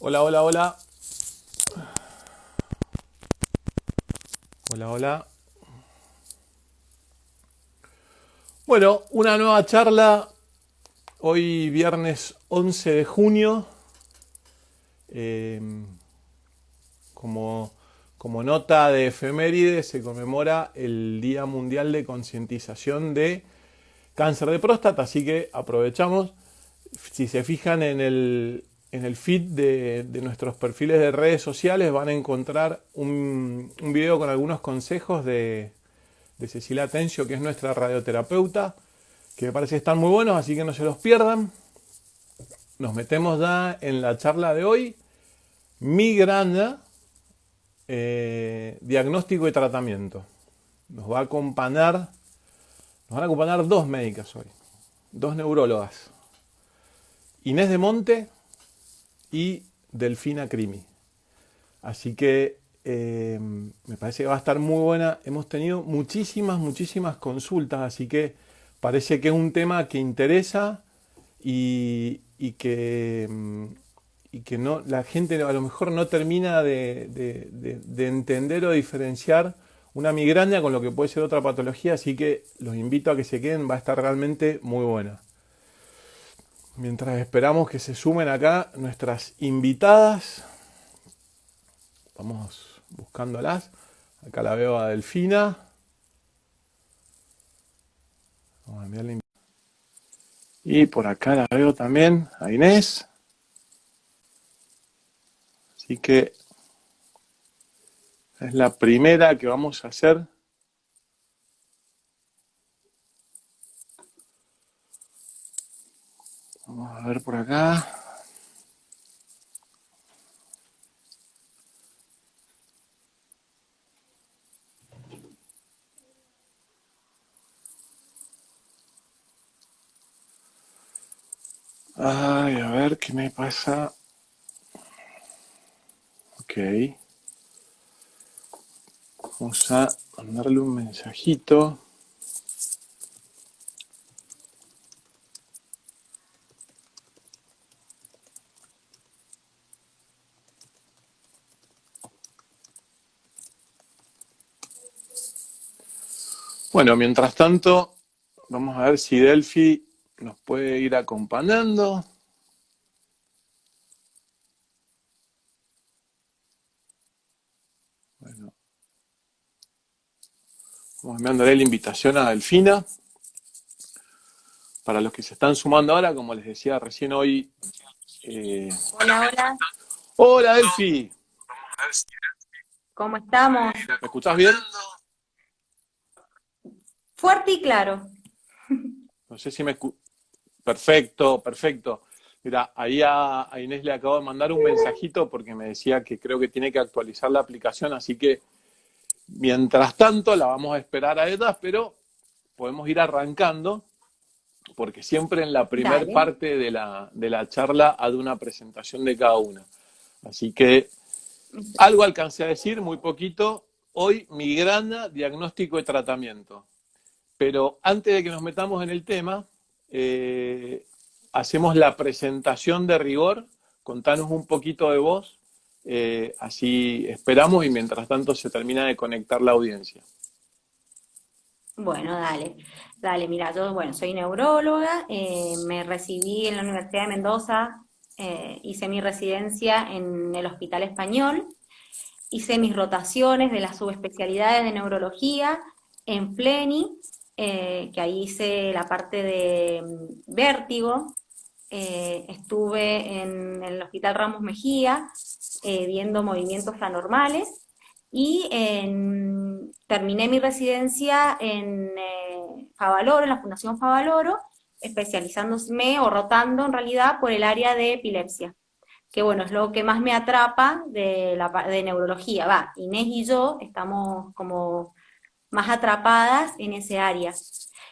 Hola, hola, hola. Hola, hola. Bueno, una nueva charla. Hoy viernes 11 de junio. Eh, como, como nota de efeméride se conmemora el Día Mundial de Concientización de Cáncer de Próstata. Así que aprovechamos. Si se fijan en el feed de nuestros perfiles de redes sociales van a encontrar un video con algunos consejos de Cecilia Atencio, que es nuestra radioterapeuta, que me parece que están muy buenos, así que no se los pierdan. Nos metemos ya en la charla de hoy. Migraña, diagnóstico y tratamiento. Nos van a acompañar dos médicas hoy, dos neurólogas, Inés de Monte y Delfina Crimi. Así que me parece que va a estar muy buena. Hemos tenido muchísimas consultas, así que parece que es un tema que interesa y que no, la gente a lo mejor no termina de entender o diferenciar una migraña con lo que puede ser otra patología, así que los invito a que se queden, va a estar realmente muy buena. Mientras esperamos que se sumen acá nuestras invitadas, vamos buscándolas. Acá la veo a Delfina. Vamos a enviarle. Y por acá la veo también a Inés. Así que es la primera que vamos a hacer. Vamos a ver por acá. Ay, a ver qué me pasa. Ok. Vamos a mandarle un mensajito. Bueno, mientras tanto, vamos a ver si Delphi nos puede ir acompañando. Bueno, vamos enviándole la invitación a Delfina. Para los que se están sumando ahora, como les decía recién hoy. Hola, hola, Hola Delphi, ¿cómo estamos? ¿me escuchás bien? Fuerte y claro. No sé si me escuchás. Perfecto, perfecto. Mira, ahí a Inés le acabo de mandar un mensajito porque me decía que creo que tiene que actualizar la aplicación, así que mientras tanto la vamos a esperar a ellas, pero podemos ir arrancando porque siempre en la primer Dale. parte de la charla hay una presentación de cada una. Así que algo alcancé a decir, muy poquito. Hoy, migraña, diagnóstico y tratamiento. Pero antes de que nos metamos en el tema, hacemos la presentación de rigor. Contanos un poquito de vos, así esperamos y mientras tanto se termina de conectar la audiencia. Bueno, dale. Dale, mira, yo, bueno, soy neuróloga, me recibí en la Universidad de Mendoza, hice mi residencia en el Hospital Español, hice mis rotaciones de las subespecialidades de neurología en FLENI, que ahí hice la parte de vértigo. Estuve en el Hospital Ramos Mejía viendo movimientos anormales y terminé mi residencia en Favaloro, en la Fundación Favaloro, especializándome o rotando en realidad por el área de epilepsia, que bueno, es lo que más me atrapa de neurología. Va, Inés y yo estamos como más atrapadas en ese área.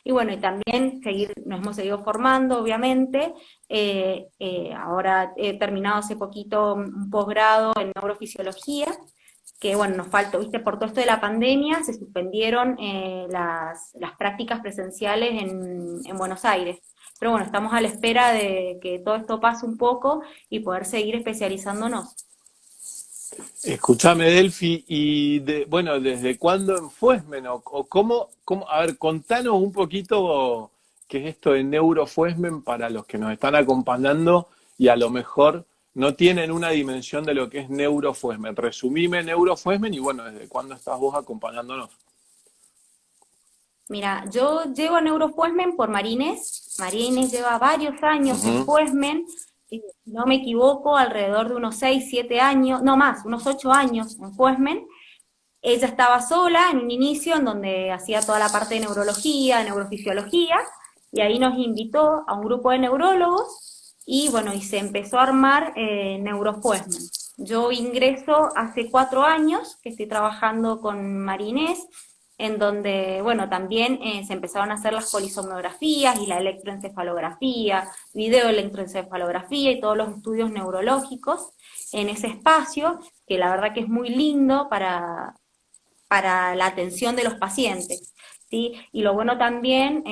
Y bueno, y también nos hemos seguido formando, obviamente. Ahora he terminado hace poquito un posgrado en neurofisiología, que bueno, nos faltó, viste, por todo esto de la pandemia, se suspendieron las prácticas presenciales en Buenos Aires. pero bueno, estamos a la espera de que todo esto pase un poco y poder seguir especializándonos. Escúchame, Delphi, y bueno, ¿desde cuándo en Fuesmen? O a ver, contanos un poquito qué es esto de Neurofuesmen para los que nos están acompañando y a lo mejor no tienen una dimensión de lo que es Neurofuesmen. Resumime Neurofuesmen y bueno, ¿desde cuándo estás vos acompañándonos? Mira, yo llevo a Neurofuesmen por Marines. Marines lleva varios años en Ujú. Fuesmen, si no me equivoco, alrededor de unos 6, 7 años, no más, unos 8 años en Fuesmen. Ella estaba sola en un inicio en donde hacía toda la parte de neurología, neurofisiología, y ahí nos invitó a un grupo de neurólogos y bueno, y se empezó a armar Neurofuesmen. Yo ingreso hace 4 años que estoy trabajando con Marinés, en donde, bueno, también se empezaron a hacer las polisomnografías y la electroencefalografía, videoelectroencefalografía y todos los estudios neurológicos en ese espacio, que la verdad que es muy lindo para la atención de los pacientes, ¿sí? Y lo bueno también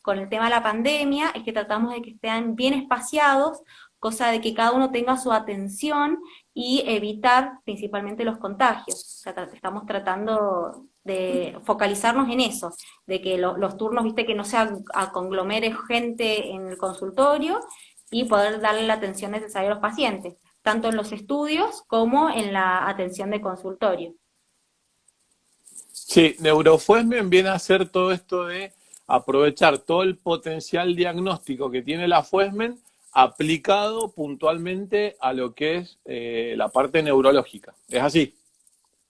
con el tema de la pandemia es que tratamos de que estén bien espaciados, cosa de que cada uno tenga su atención y evitar principalmente los contagios. O sea, estamos tratando de focalizarnos en eso, de que los turnos, viste, que no se conglomere gente en el consultorio y poder darle la atención necesaria a los pacientes, tanto en los estudios como en la atención de consultorio. Sí, Neurofuesmen viene a ser todo esto de aprovechar todo el potencial diagnóstico que tiene la Fuesmen aplicado puntualmente a lo que es la parte neurológica. ¿Es así?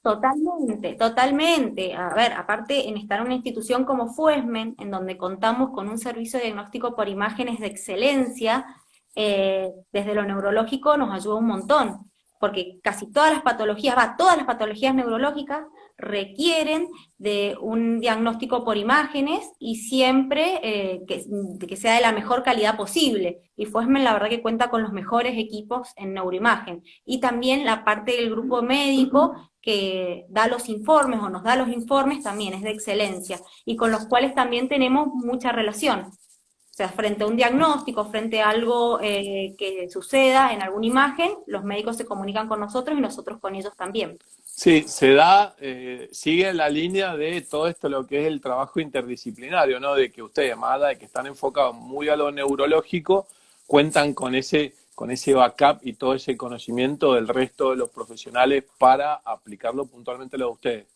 Totalmente, totalmente. A ver, aparte en estar en una institución como Fuesmen, en donde contamos con un servicio de diagnóstico por imágenes de excelencia, desde lo neurológico nos ayuda un montón, porque casi todas las patologías, todas las patologías neurológicas requieren de un diagnóstico por imágenes y siempre que sea de la mejor calidad posible. Y Fuesmen la verdad que cuenta con los mejores equipos en neuroimagen. Y también la parte del grupo médico que da los informes o nos da los informes también es de excelencia y con los cuales también tenemos mucha relación. O sea, frente a un diagnóstico, frente a algo que suceda en alguna imagen, los médicos se comunican con nosotros y nosotros con ellos también. Sí, se da, sigue la línea de todo esto, lo que es el trabajo interdisciplinario, ¿no? De que ustedes, más allá de que están enfocados muy a lo neurológico, cuentan con ese backup y todo ese conocimiento del resto de los profesionales para aplicarlo puntualmente a lo de ustedes.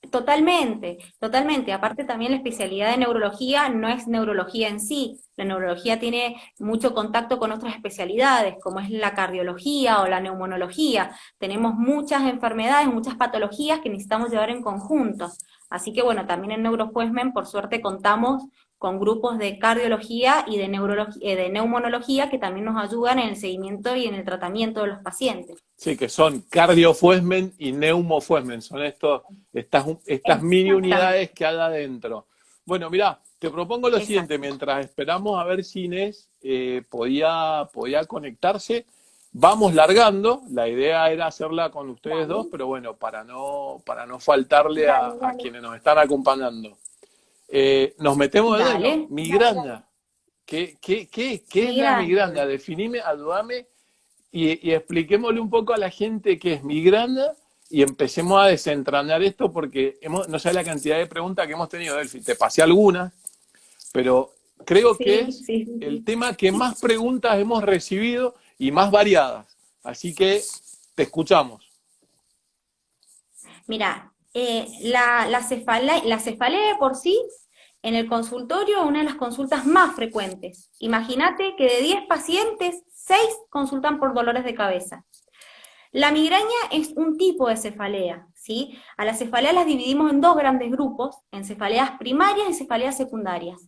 Totalmente, totalmente. Aparte también la especialidad de neurología no es neurología en sí. La neurología tiene mucho contacto con otras especialidades, como es la cardiología o la neumonología. Tenemos muchas enfermedades, muchas patologías que necesitamos llevar en conjunto. Así que bueno, también en Neurofuesmen, por suerte, contamos con grupos de cardiología y de, de neumonología que también nos ayudan en el seguimiento y en el tratamiento de los pacientes. Sí, que son cardiofuesmen y neumofuesmen, son estas mini Exactamente, unidades que hay adentro. Bueno, mirá, te propongo lo siguiente, exacto. mientras esperamos a ver si Inés podía conectarse, vamos largando, la idea era hacerla con ustedes dos, Dale, pero bueno, para no faltarle dale, a dale. quienes nos están acompañando. Nos metemos de lleno, Dale, dale, dale. migraña. ¿Qué es la Migraña. migraña? Definime, ayúdame y expliquémosle un poco a la gente qué es migraña y empecemos a desentrañar esto porque no sé la cantidad de preguntas que hemos tenido, Delphi. Te pasé algunas, pero creo que Sí, es sí, sí, el sí. tema que más preguntas hemos recibido y más variadas. Así que te escuchamos. Mira, la cefalea de por sí en el consultorio es una de las consultas más frecuentes. Imagínate que de 10 pacientes, 6 consultan por dolores de cabeza. La migraña es un tipo de cefalea, ¿sí? A las cefaleas las dividimos en dos grandes grupos, en cefaleas primarias y cefaleas secundarias.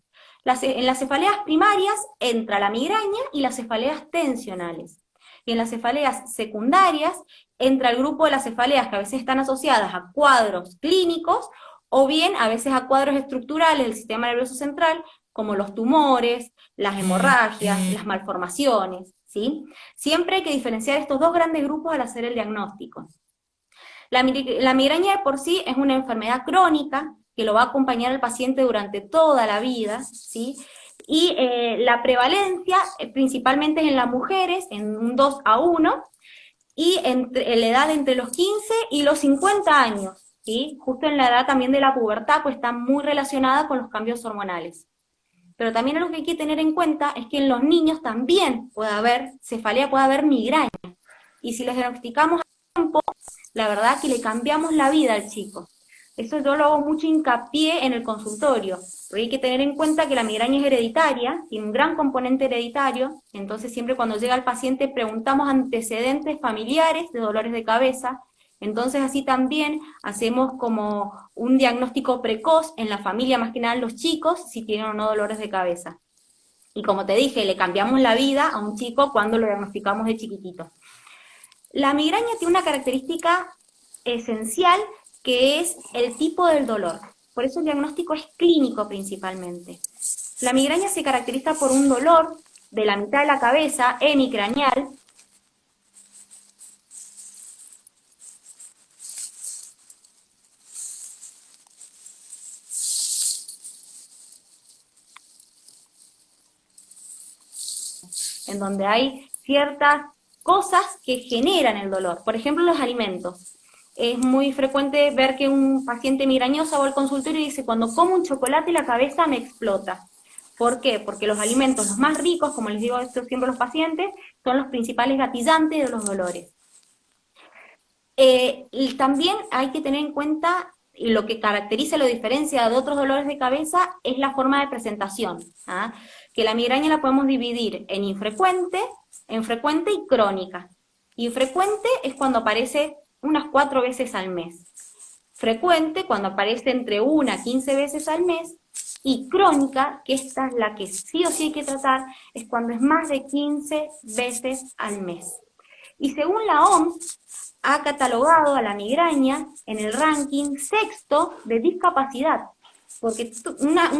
En las cefaleas primarias entra la migraña y las cefaleas tensionales. Y en las cefaleas secundarias entra el grupo de las cefaleas que a veces están asociadas a cuadros clínicos o bien a veces a cuadros estructurales del sistema nervioso central, como los tumores, las hemorragias, las malformaciones, ¿sí? Siempre hay que diferenciar estos dos grandes grupos al hacer el diagnóstico. La migraña de por sí es una enfermedad crónica que lo va a acompañar al paciente durante toda la vida, ¿sí? Y la prevalencia principalmente es en las mujeres, en un 2 a 1, y en la edad entre los 15 y los 50 años, ¿sí? Justo en la edad también de la pubertad, pues está muy relacionada con los cambios hormonales. Pero también algo que hay que tener en cuenta es que en los niños también puede haber cefalea, puede haber migraña. Y si les diagnosticamos a tiempo, la verdad que le cambiamos la vida al chico. Eso yo lo hago mucho hincapié en el consultorio, porque hay que tener en cuenta que la migraña es hereditaria, tiene un gran componente hereditario, entonces siempre cuando llega el paciente preguntamos antecedentes familiares de dolores de cabeza, entonces así también hacemos como un diagnóstico precoz en la familia, más que nada en los chicos, si tienen o no dolores de cabeza. Y como te dije, le cambiamos la vida a un chico cuando lo diagnosticamos de chiquitito. La migraña tiene una característica esencial que es el tipo del dolor. Por eso el diagnóstico es clínico principalmente. La migraña se caracteriza por un dolor de la mitad de la cabeza, hemicraneal, en donde hay ciertas cosas que generan el dolor. Por ejemplo, los alimentos. Es muy frecuente ver que un paciente migrañoso va al consultorio y dice, cuando como un chocolate la cabeza me explota. ¿Por qué? Porque los alimentos, los más ricos, como les digo esto siempre a los pacientes, son los principales gatillantes de los dolores. Y también hay que tener en cuenta, y lo que caracteriza y lo diferencia de otros dolores de cabeza es la forma de presentación, ¿ah? Que la migraña la podemos dividir en infrecuente, en frecuente y crónica. Infrecuente es cuando aparece unas 4 veces al mes. Frecuente, cuando aparece entre 1 a 15 veces al mes. Y crónica, que esta es la que sí o sí hay que tratar, es cuando es más de 15 veces al mes. Y según la OMS, ha catalogado a la migraña en el ranking 6º de discapacidad, porque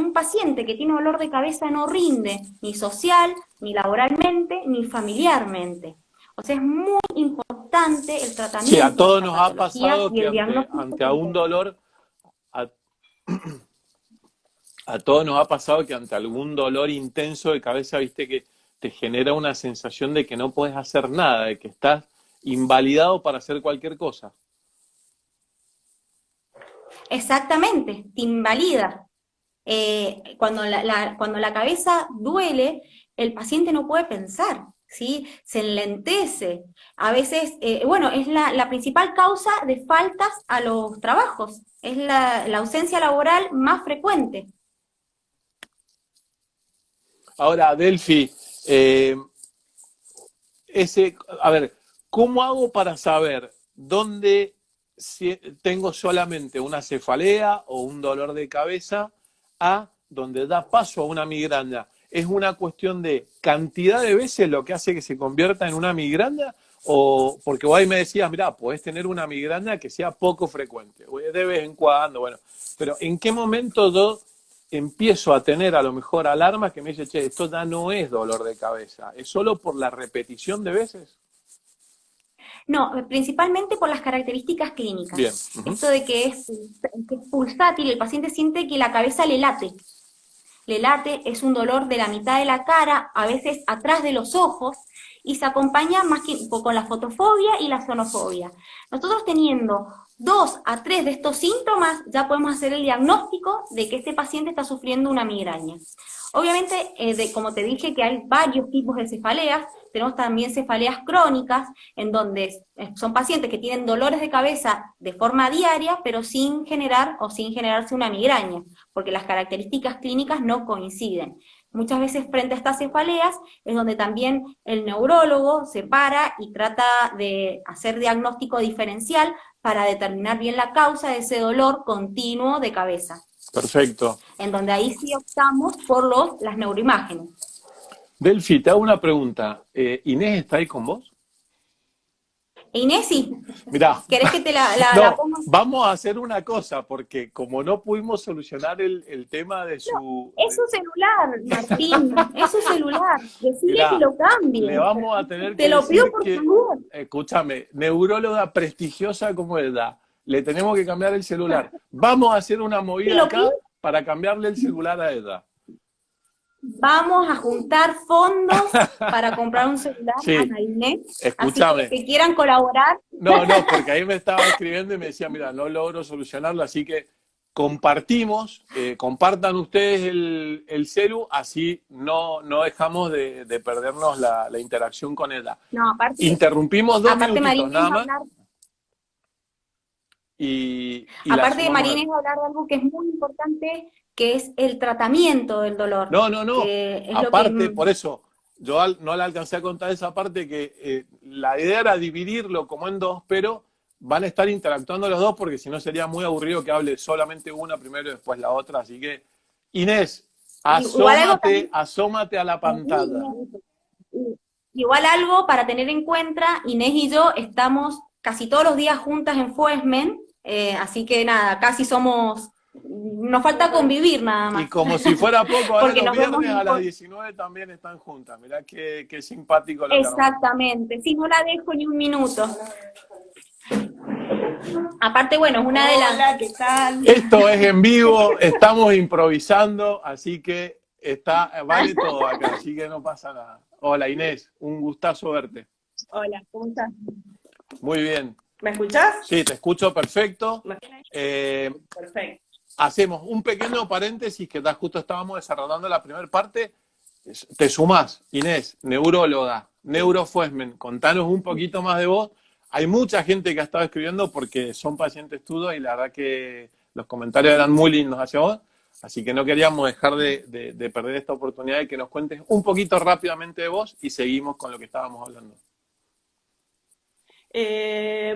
un paciente que tiene dolor de cabeza no rinde ni social, ni laboralmente, ni familiarmente. O sea, es muy importante el tratamiento. Sí, a todos de nos la ha patología pasado y que el diagnóstico. ante algún dolor, a, a todos nos ha pasado que ante algún dolor intenso de cabeza, viste que te genera una sensación de que no puedes hacer nada, de que estás invalidado para hacer cualquier cosa. Exactamente, te invalida. Cuando la cabeza duele, el paciente no puede pensar, ¿sí? Se enlentece. A veces, bueno, es la principal causa de faltas a los trabajos, es la ausencia laboral más frecuente. Ahora, Delphi, a ver, ¿cómo hago para saber dónde tengo solamente una cefalea o un dolor de cabeza a donde da paso a una migraña? ¿Es una cuestión de cantidad de veces lo que hace que se convierta en una migraña? O porque vos ahí me decías, mirá, podés tener una migraña que sea poco frecuente, de vez en cuando, bueno, pero ¿en qué momento yo empiezo a tener a lo mejor alarmas que me dicen, che, esto ya no es dolor de cabeza, es solo por la repetición de veces? No, principalmente por las características clínicas. Bien. Esto de que es pulsátil, el paciente siente que la cabeza le late. Le late, es un dolor de la mitad de la cara, a veces atrás de los ojos, y se acompaña más que con la fotofobia y la sonofobia. Nosotros teniendo 2 a 3 de estos síntomas, ya podemos hacer el diagnóstico de que este paciente está sufriendo una migraña. Obviamente, como te dije, que hay varios tipos de cefaleas, tenemos también cefaleas crónicas, en donde son pacientes que tienen dolores de cabeza de forma diaria, pero sin generar o sin generarse una migraña, porque las características clínicas no coinciden. Muchas veces frente a estas cefaleas es donde también el neurólogo se para y trata de hacer diagnóstico diferencial para determinar bien la causa de ese dolor continuo de cabeza. Perfecto. En donde ahí sí optamos por las neuroimágenes. Delphi, te hago una pregunta. ¿Inés está ahí con vos? Inés, sí. Mirá, ¿Querés que te no, la ponga? vamos a hacer una cosa, porque como no pudimos solucionar el tema de su... Es su celular, Martín, es su celular. Decirle Mirá, que lo cambie. le vamos a tener Te que lo pido decir por que, favor. escúchame, neuróloga prestigiosa como ella, le tenemos que cambiar el celular. Vamos a hacer una Te movida lo acá pido. para cambiarle el celular a ella. vamos a juntar fondos para comprar un celular a Sí, Inés, así escúchame. que quieran colaborar. No, no, porque ahí me estaba escribiendo y me decía, mira, no logro solucionarlo, así que compartimos, compartan ustedes el celu, así no dejamos de perdernos la interacción con ella. No, Interrumpimos dos aparte minutitos Marina es nada más hablar, y la aparte de sumamos. Marina es hablar de algo que es muy importante, que es el tratamiento del dolor, No, no, no. que es lo que Aparte, por eso, yo no le alcancé a contar esa parte que la idea era dividirlo como en dos, pero van a estar interactuando los dos porque si no sería muy aburrido que hable solamente una primero y después la otra. Así que, Inés, igual algo asómate, también, asómate a la pantalla. igual algo para tener en cuenta, Inés y yo estamos casi todos los días juntas en Fuesmen, así que nada, casi somos, nos falta convivir nada Y más, como si fuera poco, ahora porque los nos vemos viernes a las 19 también están juntas. Mirá qué simpático lo que armamos. exactamente, si no la dejo ni un minuto. Aparte, bueno, es una de las... Hola, ¿qué tal? Esto es en vivo, estamos improvisando, así que vale todo acá, así que no pasa nada. Hola Inés, un gustazo verte. Hola, ¿cómo estás? Muy bien. ¿Me escuchás? Sí, te escucho perfecto. ¿Me- Perfecto. Hacemos un pequeño paréntesis que justo estábamos desarrollando la primera parte. Te sumás, Inés, neuróloga, neurofuesmen, contanos un poquito más de vos. Hay mucha gente que ha estado escribiendo porque son pacientes tuyos y la verdad que los comentarios eran muy lindos hacia vos. Así que no queríamos dejar de perder esta oportunidad de que nos cuentes un poquito rápidamente de vos y seguimos con lo que estábamos hablando.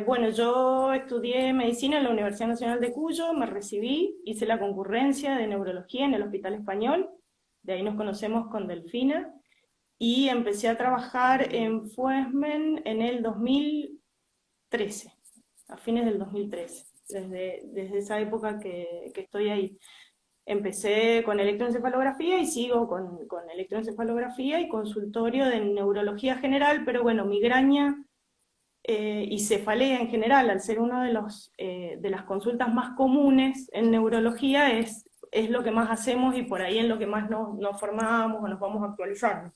Bueno, yo estudié medicina en la Universidad Nacional de Cuyo, me recibí, hice la concurrencia de neurología en el Hospital Español, de ahí nos conocemos con Delfina, y empecé a trabajar en Fuesmen en el 2013, a fines del 2013, desde esa época que estoy ahí. Empecé con electroencefalografía y sigo con electroencefalografía y consultorio de neurología general, pero bueno, migraña y cefalea en general, al ser una de las consultas más comunes en neurología, es lo que más hacemos y por ahí en lo que más nos formamos o nos vamos actualizando.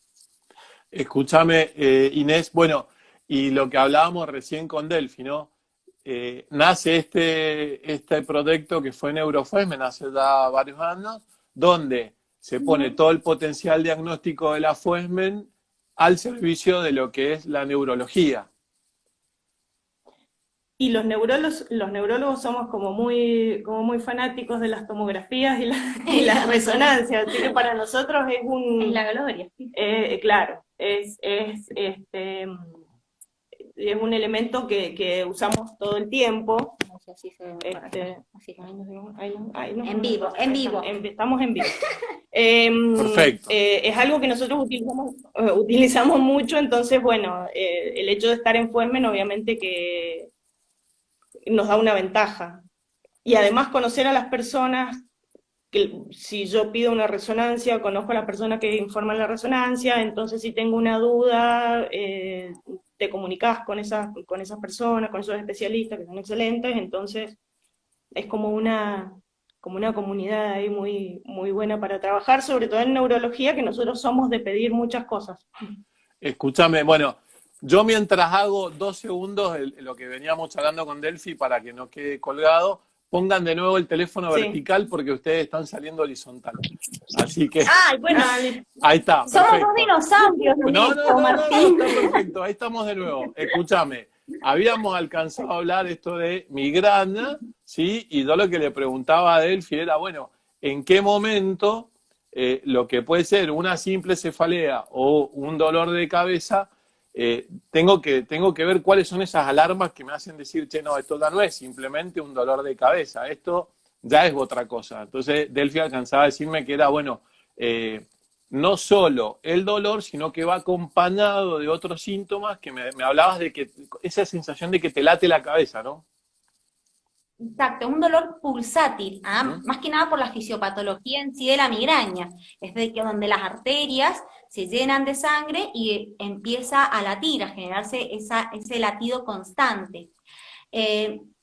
Escúchame, Inés, bueno, y lo que hablábamos recién con Delphi, ¿no? Nace este proyecto que fue Neurofuesmen hace ya varios años, donde se pone todo el potencial diagnóstico de la Fuesmen al servicio de lo que es la neurología. Y los neurólogos somos como muy fanáticos de las tomografías y las resonancias, así que para nosotros es Es la gloria. claro, es un elemento que usamos todo el tiempo. No sé si se ve por Este, acá. Así que ahí nos en vivo, en vivo. estamos en vivo. Perfecto. Es algo que nosotros utilizamos mucho, entonces, bueno, el hecho de estar en Fuesmen obviamente que nos da una ventaja. Y además conocer a las personas, que si yo pido una resonancia, conozco a la persona que informa la resonancia, entonces si tengo una duda, te comunicas con esas personas, con esos especialistas que son excelentes, entonces es como una comunidad ahí muy, muy buena para trabajar, sobre todo en neurología, que nosotros somos de pedir muchas cosas. Escúchame, bueno, yo mientras hago 2 segundos lo que veníamos hablando con Delphi para que no quede colgado, pongan de nuevo el teléfono Sí. vertical porque ustedes están saliendo horizontal. Así que Ay, bueno, ahí está. somos Perfecto. dos dinosaurios, No, Martín. está perfecto. Ahí estamos de nuevo. Escúchame, habíamos alcanzado a hablar esto de migraña, ¿sí? Y yo lo que le preguntaba a Delphi era, bueno, ¿en qué momento lo que puede ser una simple cefalea o un dolor de cabeza, tengo que ver cuáles son esas alarmas que me hacen decir, che, no, esto ya no es simplemente un dolor de cabeza, esto ya es otra cosa. Entonces, Delphi alcanzaba a decirme que era, bueno, no solo el dolor, sino que va acompañado de otros síntomas que me hablabas de que esa sensación de que te late la cabeza, ¿no? Exacto, es un dolor pulsátil, ¿Mm? más que nada por la fisiopatología en sí de la migraña, es de que donde las arterias se llenan de sangre y empieza a latir, a generarse ese latido constante.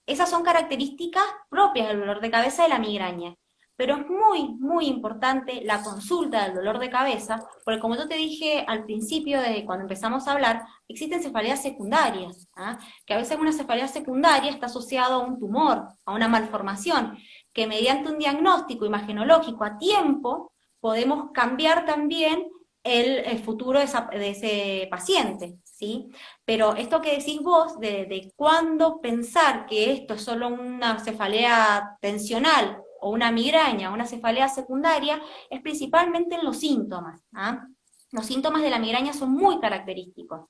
Esas son características propias del dolor de cabeza de la migraña. pero es muy, muy importante la consulta del dolor de cabeza, porque como yo te dije al principio, de cuando empezamos a hablar, existen cefaleas secundarias, ¿ah? Que a veces una cefalea secundaria está asociada a un tumor, a una malformación, que mediante un diagnóstico imagenológico a tiempo, podemos cambiar también el futuro de ese paciente, ¿sí? Pero esto que decís vos, de cuándo pensar que esto es solo una cefalea tensional, o una migraña, o una cefalea secundaria, es principalmente en los síntomas, ¿ah? Los síntomas de la migraña son muy característicos.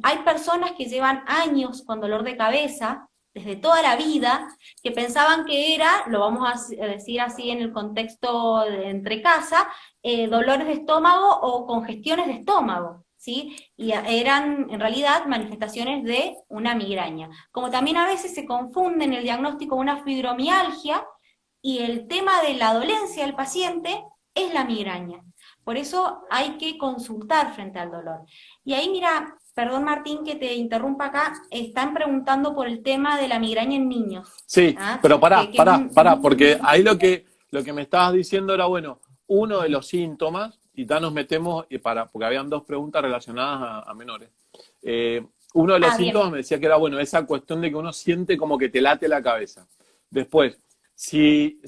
Hay personas que llevan años con dolor de cabeza, desde toda la vida, que pensaban que era, lo vamos a decir así en el contexto de entre casa, dolores de estómago o congestiones de estómago, ¿sí? Y eran en realidad manifestaciones de una migraña. Como también a veces se confunde en el diagnóstico una fibromialgia, y el tema de la dolencia del paciente es la migraña. Por eso hay que consultar frente al dolor. Y ahí mira, perdón Martín que te interrumpa acá, están preguntando por el tema de la migraña en niños. Sí, ¿Ah? pero pará, Que es porque ahí lo que me estabas diciendo era, bueno, uno de los síntomas, y ya nos metemos, porque habían dos preguntas relacionadas a menores. Uno de los bien. síntomas me decía que era, bueno, esa cuestión de que uno siente como que te late la cabeza. Después, si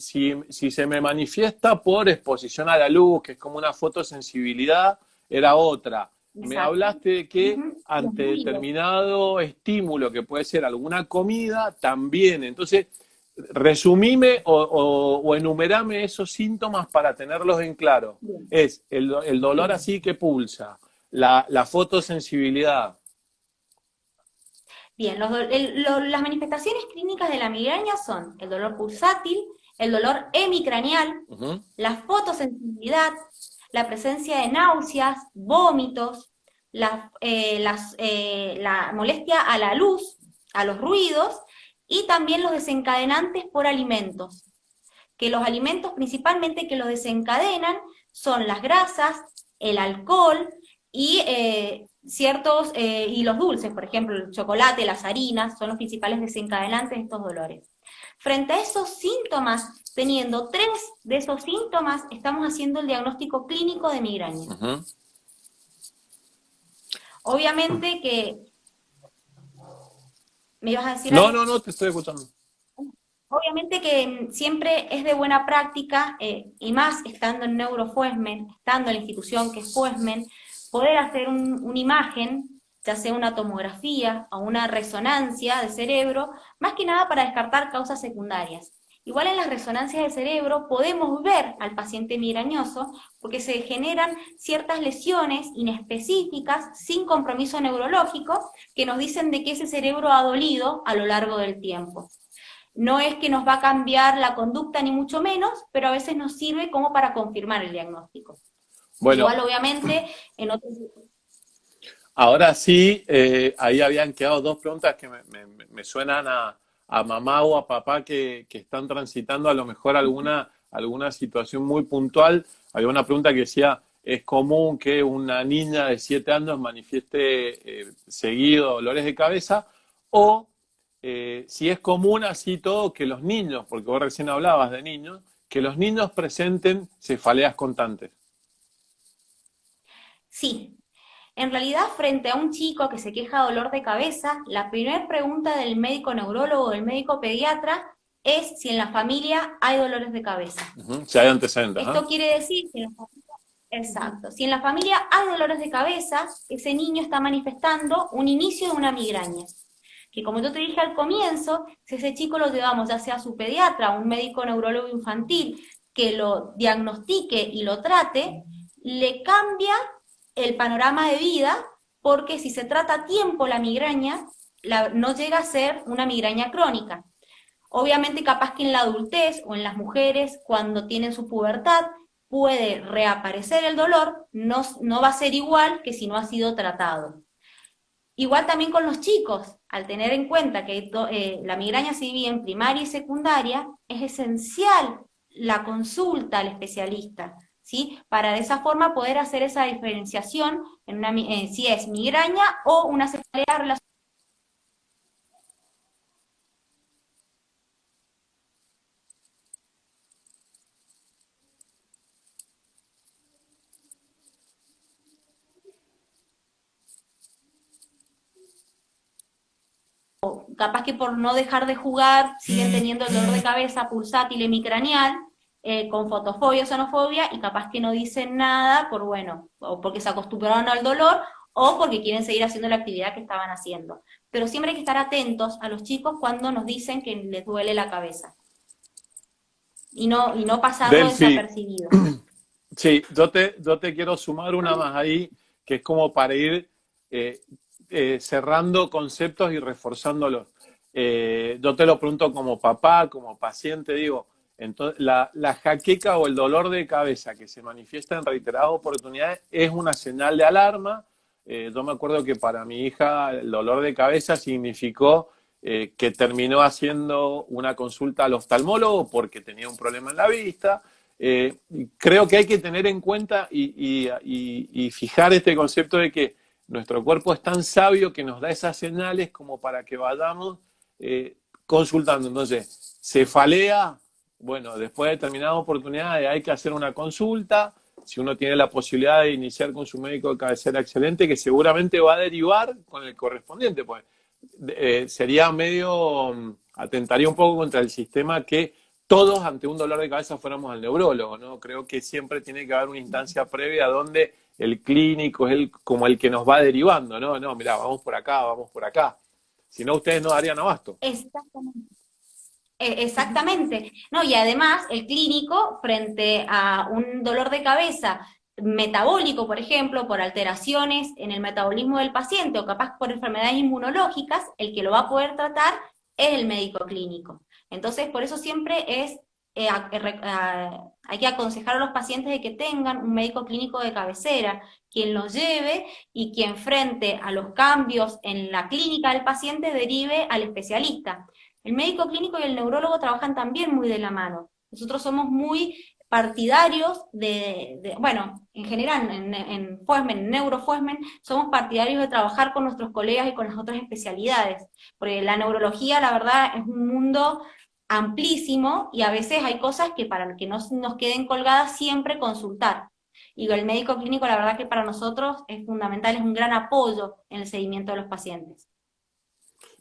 se me manifiesta por exposición a la luz, que es como una fotosensibilidad, era otra. Me Exacto. hablaste de que Los ante ruidos. determinado estímulo, que puede ser alguna comida, también. Entonces, resumime o enumerame esos síntomas para tenerlos en claro. Bien. Es el dolor Bien. así que pulsa, la fotosensibilidad. Bien, las manifestaciones clínicas de la migraña son el dolor pulsátil, el dolor hemicraneal, Uh-huh. la fotosensibilidad, la presencia de náuseas, vómitos, la molestia a la luz, a los ruidos, y también los desencadenantes por alimentos. Que los alimentos principalmente que los desencadenan son las grasas, el alcohol y y los dulces, por ejemplo, el chocolate, las harinas, son los principales desencadenantes de estos dolores. Frente a esos síntomas, teniendo 3 de esos síntomas, estamos haciendo el diagnóstico clínico de migraña. Uh-huh. Obviamente que... ¿Me ibas a decir No, algo? no, te estoy escuchando. Obviamente que siempre es de buena práctica, y más estando en Neurofuesmen, estando en la institución que es Fuesmen, poder hacer una imagen, ya sea una tomografía o una resonancia de cerebro, más que nada para descartar causas secundarias. Igual en las resonancias de cerebro podemos ver al paciente migrañoso porque se generan ciertas lesiones inespecíficas sin compromiso neurológico que nos dicen de que ese cerebro ha dolido a lo largo del tiempo. No es que nos va a cambiar la conducta ni mucho menos, pero a veces nos sirve como para confirmar el diagnóstico. Bueno, igual obviamente en otros... ahora sí, ahí habían quedado dos preguntas que me suenan a mamá o a papá que están transitando a lo mejor alguna situación muy puntual. Había una pregunta que decía, ¿es común que una niña de 7 años manifieste seguido dolores de cabeza? O si es común así todo que los niños, porque vos recién hablabas de niños, que los niños presenten cefaleas constantes. Sí, en realidad frente a un chico que se queja de dolor de cabeza, la primera pregunta del médico neurólogo o del médico pediatra es si en la familia hay dolores de cabeza. Uh-huh. Si hay antecedentes. Esto quiere decir que exacto, si en la familia hay dolores de cabeza, ese niño está manifestando un inicio de una migraña. Que como yo te dije al comienzo, si ese chico lo llevamos ya sea a su pediatra o un médico neurólogo infantil que lo diagnostique y lo trate, le cambia el panorama de vida, porque si se trata a tiempo la migraña, no llega a ser una migraña crónica. Obviamente capaz que en la adultez o en las mujeres cuando tienen su pubertad puede reaparecer el dolor, no va a ser igual que si no ha sido tratado. Igual también con los chicos, al tener en cuenta que la migraña se divide en primaria y secundaria, es esencial la consulta al especialista, ¿sí? Para de esa forma poder hacer esa diferenciación en si es migraña o una cefalea relacionada. capaz que por no dejar de jugar siguen teniendo el dolor de cabeza pulsátil hemicraneal, con fotofobia o sonofobia, y capaz que no dicen nada por, bueno, o porque se acostumbraron al dolor, o porque quieren seguir haciendo la actividad que estaban haciendo. Pero siempre hay que estar atentos a los chicos cuando nos dicen que les duele la cabeza. Y no pasarlo Delphi, desapercibido. sí, yo te quiero sumar una más ahí, que es como para ir cerrando conceptos y reforzándolos. Yo te lo pregunto como papá, como paciente, digo, entonces, la jaqueca o el dolor de cabeza que se manifiesta en reiteradas oportunidades es una señal de alarma. Yo me acuerdo que para mi hija el dolor de cabeza significó que terminó haciendo una consulta al oftalmólogo porque tenía un problema en la vista. Creo que hay que tener en cuenta y fijar este concepto de que nuestro cuerpo es tan sabio que nos da esas señales como para que vayamos consultando. Entonces, cefalea, bueno, después de determinadas oportunidades hay que hacer una consulta. Si uno tiene la posibilidad de iniciar con su médico de cabecera, excelente, que seguramente va a derivar con el correspondiente, pues sería medio, atentaría un poco contra el sistema que todos ante un dolor de cabeza fuéramos al neurólogo, ¿no? Creo que siempre tiene que haber una instancia previa donde el clínico es como el que nos va derivando, ¿no? No, mirá, vamos por acá, vamos por acá. Si no, ustedes no darían abasto. Exactamente. Exactamente. No, y además el clínico, frente a un dolor de cabeza metabólico, por ejemplo, por alteraciones en el metabolismo del paciente o capaz por enfermedades inmunológicas, el que lo va a poder tratar es el médico clínico. Entonces, por eso siempre hay que aconsejar a los pacientes de que tengan un médico clínico de cabecera, quien los lleve y quien frente a los cambios en la clínica del paciente derive al especialista. El médico clínico y el neurólogo trabajan también muy de la mano. Nosotros somos muy partidarios bueno, en general, en Foesmen, en Neurofoesmen, somos partidarios de trabajar con nuestros colegas y con las otras especialidades, porque la neurología, la verdad, es un mundo amplísimo y a veces hay cosas que para que no nos queden colgadas siempre consultar. Y el médico clínico, la verdad que para nosotros es fundamental, es un gran apoyo en el seguimiento de los pacientes.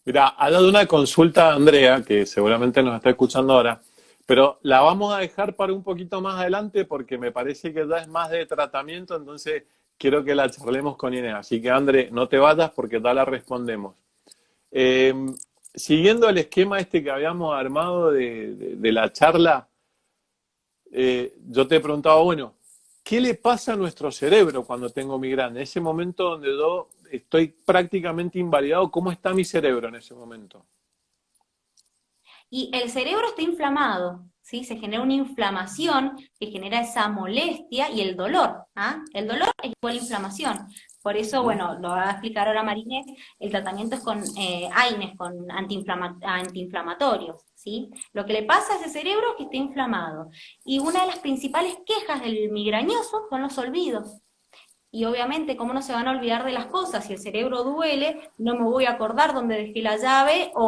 Mira, ha dado una consulta a Andrea, que seguramente nos está escuchando ahora, pero la vamos a dejar para un poquito más adelante porque me parece que ya es más de tratamiento, entonces quiero que la charlemos con Inés. Así que, André, no te vayas porque ya la respondemos. Siguiendo el esquema este que habíamos armado de la charla, yo te he preguntado, bueno, ¿qué le pasa a nuestro cerebro cuando tengo migraña? Ese momento donde yo estoy prácticamente invalidado, ¿cómo está mi cerebro en ese momento? Y el cerebro está inflamado, ¿sí? Se genera una inflamación que genera esa molestia y el dolor, ¿ah? El dolor es igual a inflamación. Por eso, bueno, lo va a explicar ahora Marinés, el tratamiento es con AINES, con antiinflamatorios, ¿sí? Lo que le pasa a ese cerebro es que está inflamado. Y una de las principales quejas del migrañoso son los olvidos. Y obviamente, ¿cómo no se van a olvidar de las cosas? Si el cerebro duele, no me voy a acordar dónde dejé la llave o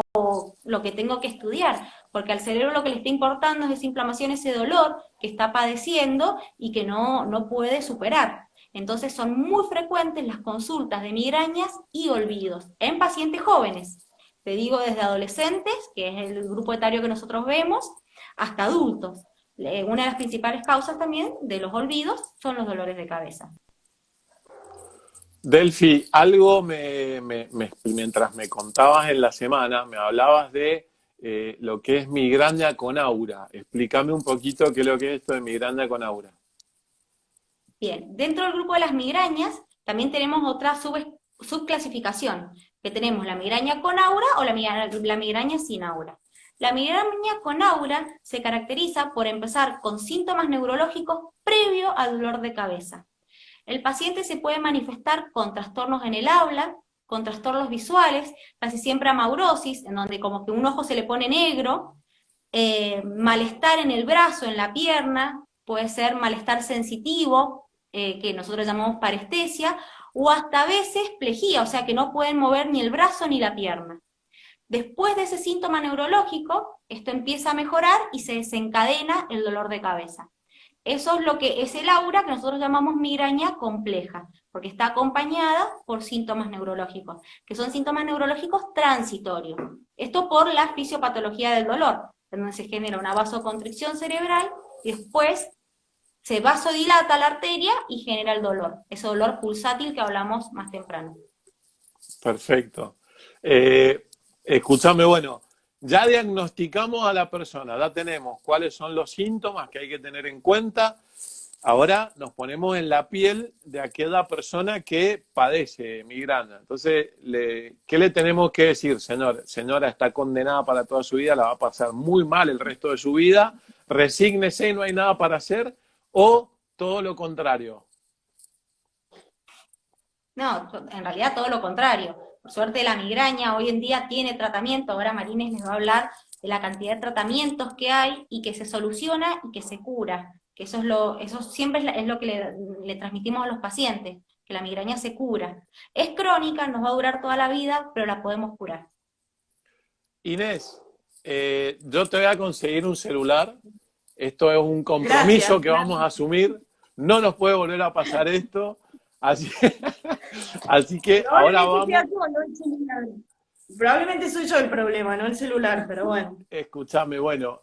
lo que tengo que estudiar, porque al cerebro lo que le está importando es esa inflamación, ese dolor que está padeciendo y que no puede superar. Entonces son muy frecuentes las consultas de migrañas y olvidos en pacientes jóvenes. Te digo desde adolescentes, que es el grupo etario que nosotros vemos, hasta adultos. Una de las principales causas también de los olvidos son los dolores de cabeza. Delphi, algo mientras me contabas en la semana, me hablabas de lo que es migraña con aura. Explícame un poquito qué es lo que es esto de migraña con aura. Bien, dentro del grupo de las migrañas también tenemos otra subclasificación, que tenemos la migraña con aura o la migraña sin aura. La migraña con aura se caracteriza por empezar con síntomas neurológicos previo al dolor de cabeza. El paciente se puede manifestar con trastornos en el habla, con trastornos visuales, casi siempre amaurosis, en donde como que un ojo se le pone negro, malestar en el brazo, en la pierna, puede ser malestar sensitivo, que nosotros llamamos parestesia, o hasta a veces plejía, o sea que no pueden mover ni el brazo ni la pierna. Después de ese síntoma neurológico, esto empieza a mejorar y se desencadena el dolor de cabeza. Eso es lo que es el aura que nosotros llamamos migraña compleja, porque está acompañada por síntomas neurológicos, que son síntomas neurológicos transitorios. Esto por la fisiopatología del dolor, donde se genera una vasoconstricción cerebral y después se vasodilata la arteria y genera el dolor, ese dolor pulsátil que hablamos más temprano. Perfecto. Escúchame, bueno, ya diagnosticamos a la persona, ya tenemos cuáles son los síntomas que hay que tener en cuenta. Ahora nos ponemos en la piel de aquella persona que padece migraña. Entonces, ¿qué le tenemos que decir, señor? Señora, está condenada para toda su vida, la va a pasar muy mal el resto de su vida, resígnese, no hay nada para hacer, o todo lo contrario. No, en realidad todo lo contrario. Por suerte la migraña hoy en día tiene tratamiento, ahora Marines les va a hablar de la cantidad de tratamientos que hay y que se soluciona y que se cura. Que eso siempre es lo que le transmitimos a los pacientes, que la migraña se cura. Es crónica, nos va a durar toda la vida, pero la podemos curar. Inés, yo te voy a conseguir un celular. Esto es un compromiso que vamos a asumir. No nos puede volver a pasar esto. Así que ahora vamos. Probablemente soy yo el problema, no el celular, pero bueno. Escúchame, bueno,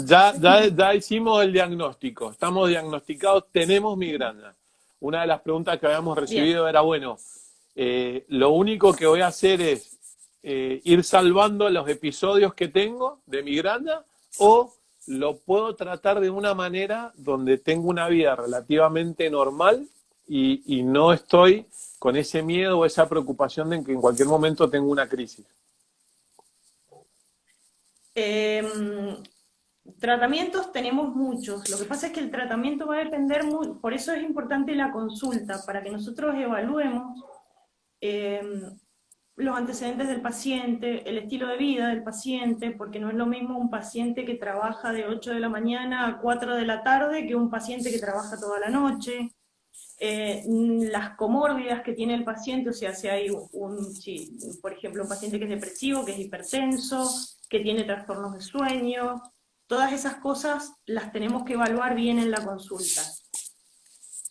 ya hicimos el diagnóstico, estamos diagnosticados, tenemos migraña. Una de las preguntas que habíamos recibido era, bueno, lo único que voy a hacer es ir salvando los episodios que tengo de migraña, o lo puedo tratar de una manera donde tengo una vida relativamente normal y no estoy con ese miedo o esa preocupación de que en cualquier momento tengo una crisis. Tratamientos tenemos muchos. Lo que pasa es que el tratamiento va a depender mucho, por eso es importante la consulta, para que nosotros evaluemos los antecedentes del paciente, el estilo de vida del paciente, porque no es lo mismo un paciente que trabaja de 8 de la mañana a 4 de la tarde que un paciente que trabaja toda la noche. Las comórbidas que tiene el paciente, o sea, si hay por ejemplo, un paciente que es depresivo, que es hipertenso, que tiene trastornos de sueño, todas esas cosas las tenemos que evaluar bien en la consulta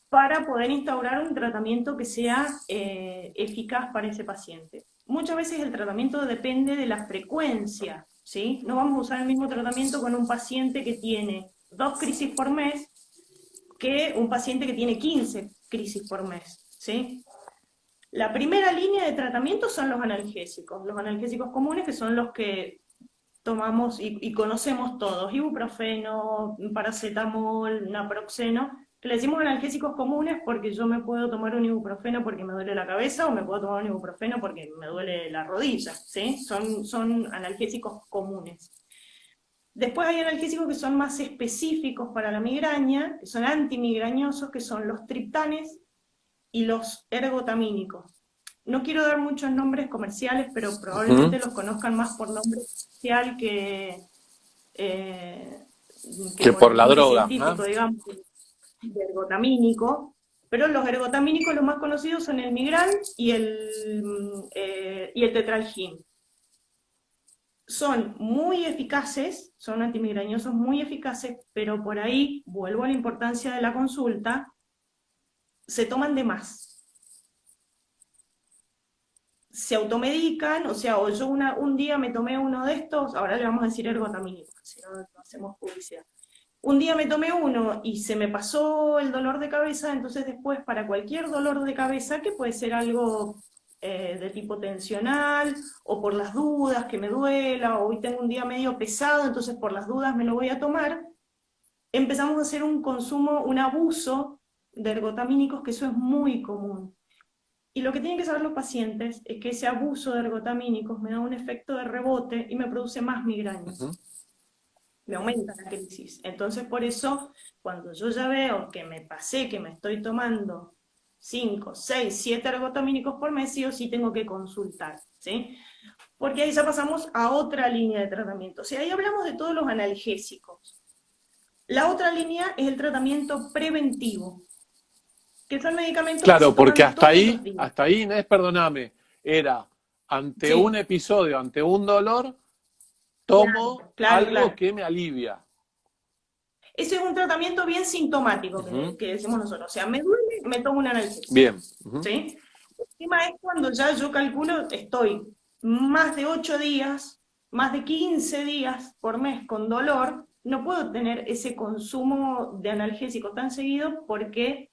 para poder instaurar un tratamiento que sea eficaz para ese paciente. Muchas veces el tratamiento depende de la frecuencia, ¿sí? No vamos a usar el mismo tratamiento con un paciente que tiene 2 crisis por mes que un paciente que tiene 15 crisis por mes, ¿sí? La primera línea de tratamiento son los analgésicos comunes, que son los que tomamos y conocemos todos: ibuprofeno, paracetamol, naproxeno, que le decimos analgésicos comunes porque yo me puedo tomar un ibuprofeno porque me duele la cabeza, o me puedo tomar un ibuprofeno porque me duele la rodilla, ¿sí? Son analgésicos comunes. Después hay analgésicos que son más específicos para la migraña, que son antimigrañosos, que son los triptanes y los ergotamínicos. No quiero dar muchos nombres comerciales, pero probablemente los conozcan más por nombre comercial que por la droga, científico, ¿no? Digamos, de ergotamínico. Pero los ergotamínicos, los más conocidos, son el Migran y el Tetralgin. Son muy eficaces, son antimigrañosos muy eficaces, pero por ahí, vuelvo a la importancia de la consulta, se toman de más. Se automedican, o sea, o yo un día me tomé uno de estos, ahora le vamos a decir ergotamínico, si no hacemos publicidad. Un día me tomé uno y se me pasó el dolor de cabeza, entonces después para cualquier dolor de cabeza, que puede ser algo de tipo tensional, o por las dudas que me duela, o hoy tengo un día medio pesado, entonces por las dudas me lo voy a tomar, empezamos a hacer un consumo, un abuso de ergotamínicos, que eso es muy común. Y lo que tienen que saber los pacientes es que ese abuso de ergotamínicos me da un efecto de rebote y me produce más migrañas. Me aumenta la crisis. Entonces, por eso, cuando yo ya veo que me pasé, que me estoy tomando 5, 6, 7 ergotamínicos por mes, sí o sí tengo que consultar, ¿sí? Porque ahí ya pasamos a otra línea de tratamiento. O sea, ahí hablamos de todos los analgésicos. La otra línea es el tratamiento preventivo, que son medicamentos. Claro, porque hasta ahí, Inés, perdóname, era ante un episodio, ante un dolor, tomo algo que me alivia. Ese es un tratamiento bien sintomático que decimos nosotros. O sea, me duele, me tomo un analgésico. Bien. ¿Sí? El tema es cuando ya yo calculo, estoy más de 8 días, más de 15 días por mes con dolor, no puedo tener ese consumo de analgésico tan seguido porque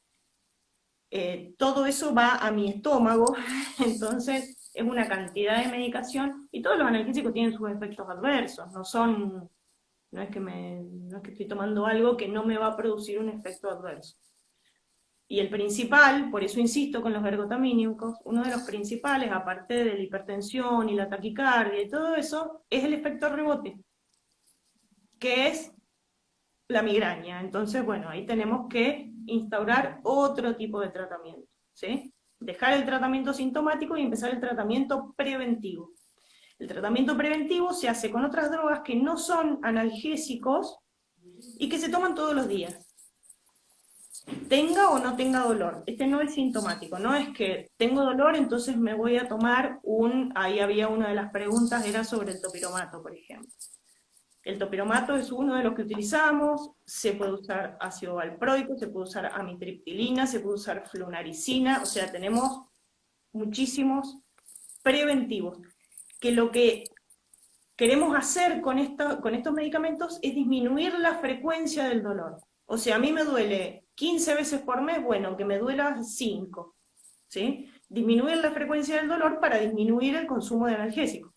todo eso va a mi estómago, entonces es una cantidad de medicación, y todos los analgésicos tienen sus efectos adversos, no es que estoy tomando algo que no me va a producir un efecto adverso. Y el principal, por eso insisto con los ergotamínicos, uno de los principales, aparte de la hipertensión y la taquicardia y todo eso, es el efecto rebote, que es la migraña. Entonces, bueno, ahí tenemos que instaurar otro tipo de tratamiento, ¿sí? Dejar el tratamiento sintomático y empezar el tratamiento preventivo. El tratamiento preventivo se hace con otras drogas que no son analgésicos y que se toman todos los días. Tenga o no tenga dolor. Este no es sintomático, no es que tengo dolor, entonces me voy a tomar ahí había una de las preguntas, era sobre el topiromato, por ejemplo. El topiromato es uno de los que utilizamos, se puede usar ácido valproico, se puede usar amitriptilina, se puede usar flunaricina, o sea, tenemos muchísimos preventivos. Que lo que queremos hacer con estos medicamentos es disminuir la frecuencia del dolor. O sea, a mí me duele 15 veces por mes, bueno, que me duela 5, ¿sí? Disminuir la frecuencia del dolor para disminuir el consumo de analgésicos.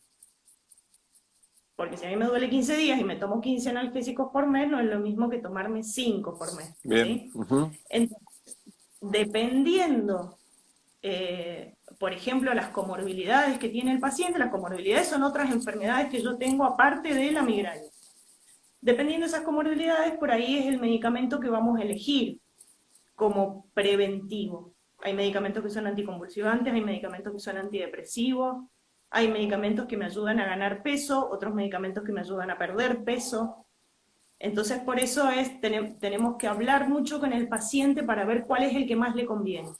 Porque si a mí me duele 15 días y me tomo 15 analgésicos por mes, no es lo mismo que tomarme 5 por mes. Bien. ¿Sí? Entonces, dependiendo, por ejemplo, las comorbilidades que tiene el paciente, las comorbilidades son otras enfermedades que yo tengo aparte de la migraña. Dependiendo de esas comorbilidades, por ahí es el medicamento que vamos a elegir como preventivo. Hay medicamentos que son anticonvulsivantes, hay medicamentos que son antidepresivos, hay medicamentos que me ayudan a ganar peso, otros medicamentos que me ayudan a perder peso. Entonces, por eso tenemos que hablar mucho con el paciente para ver cuál es el que más le conviene.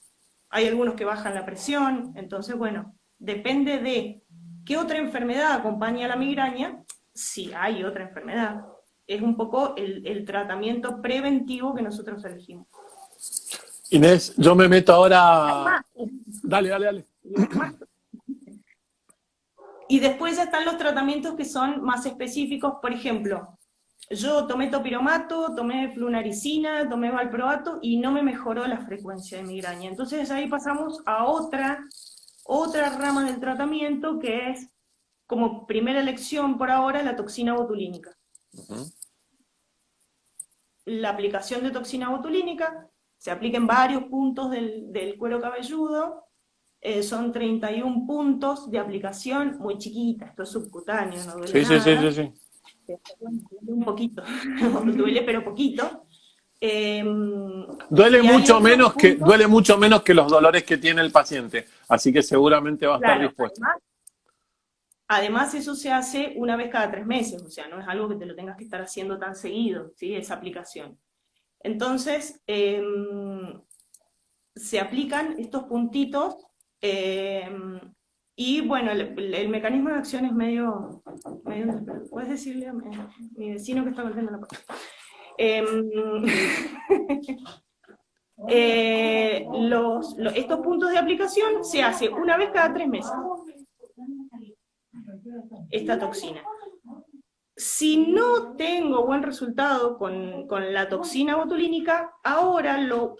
Hay algunos que bajan la presión, entonces, bueno, depende de qué otra enfermedad acompaña a la migraña, si hay otra enfermedad. Es un poco el tratamiento preventivo que nosotros elegimos. Inés, yo me meto ahora... Dale. Y después ya están los tratamientos que son más específicos. Por ejemplo, yo tomé topiromato, tomé flunaricina, tomé valproato y no me mejoró la frecuencia de migraña. Entonces ahí pasamos a otra rama del tratamiento, que es, como primera elección por ahora, la toxina botulínica. La aplicación de toxina botulínica se aplica en varios puntos del cuero cabelludo. Son 31 puntos de aplicación, muy chiquita, esto es subcutáneo, no duele nada. Sí. Duele un poquito, duele pero poquito. Duele mucho menos que los dolores que tiene el paciente, así que seguramente va a estar dispuesto. Además, eso se hace una vez cada 3 meses, o sea, no es algo que te lo tengas que estar haciendo tan seguido, ¿sí? Esa aplicación. Entonces, se aplican estos puntitos. Y bueno, el mecanismo de acción es medio puedes decirle a mi vecino que está golpeando la puerta. Estos puntos de aplicación se hace una vez cada 3 meses, esta toxina. Si no tengo buen resultado con la toxina botulínica, ahora lo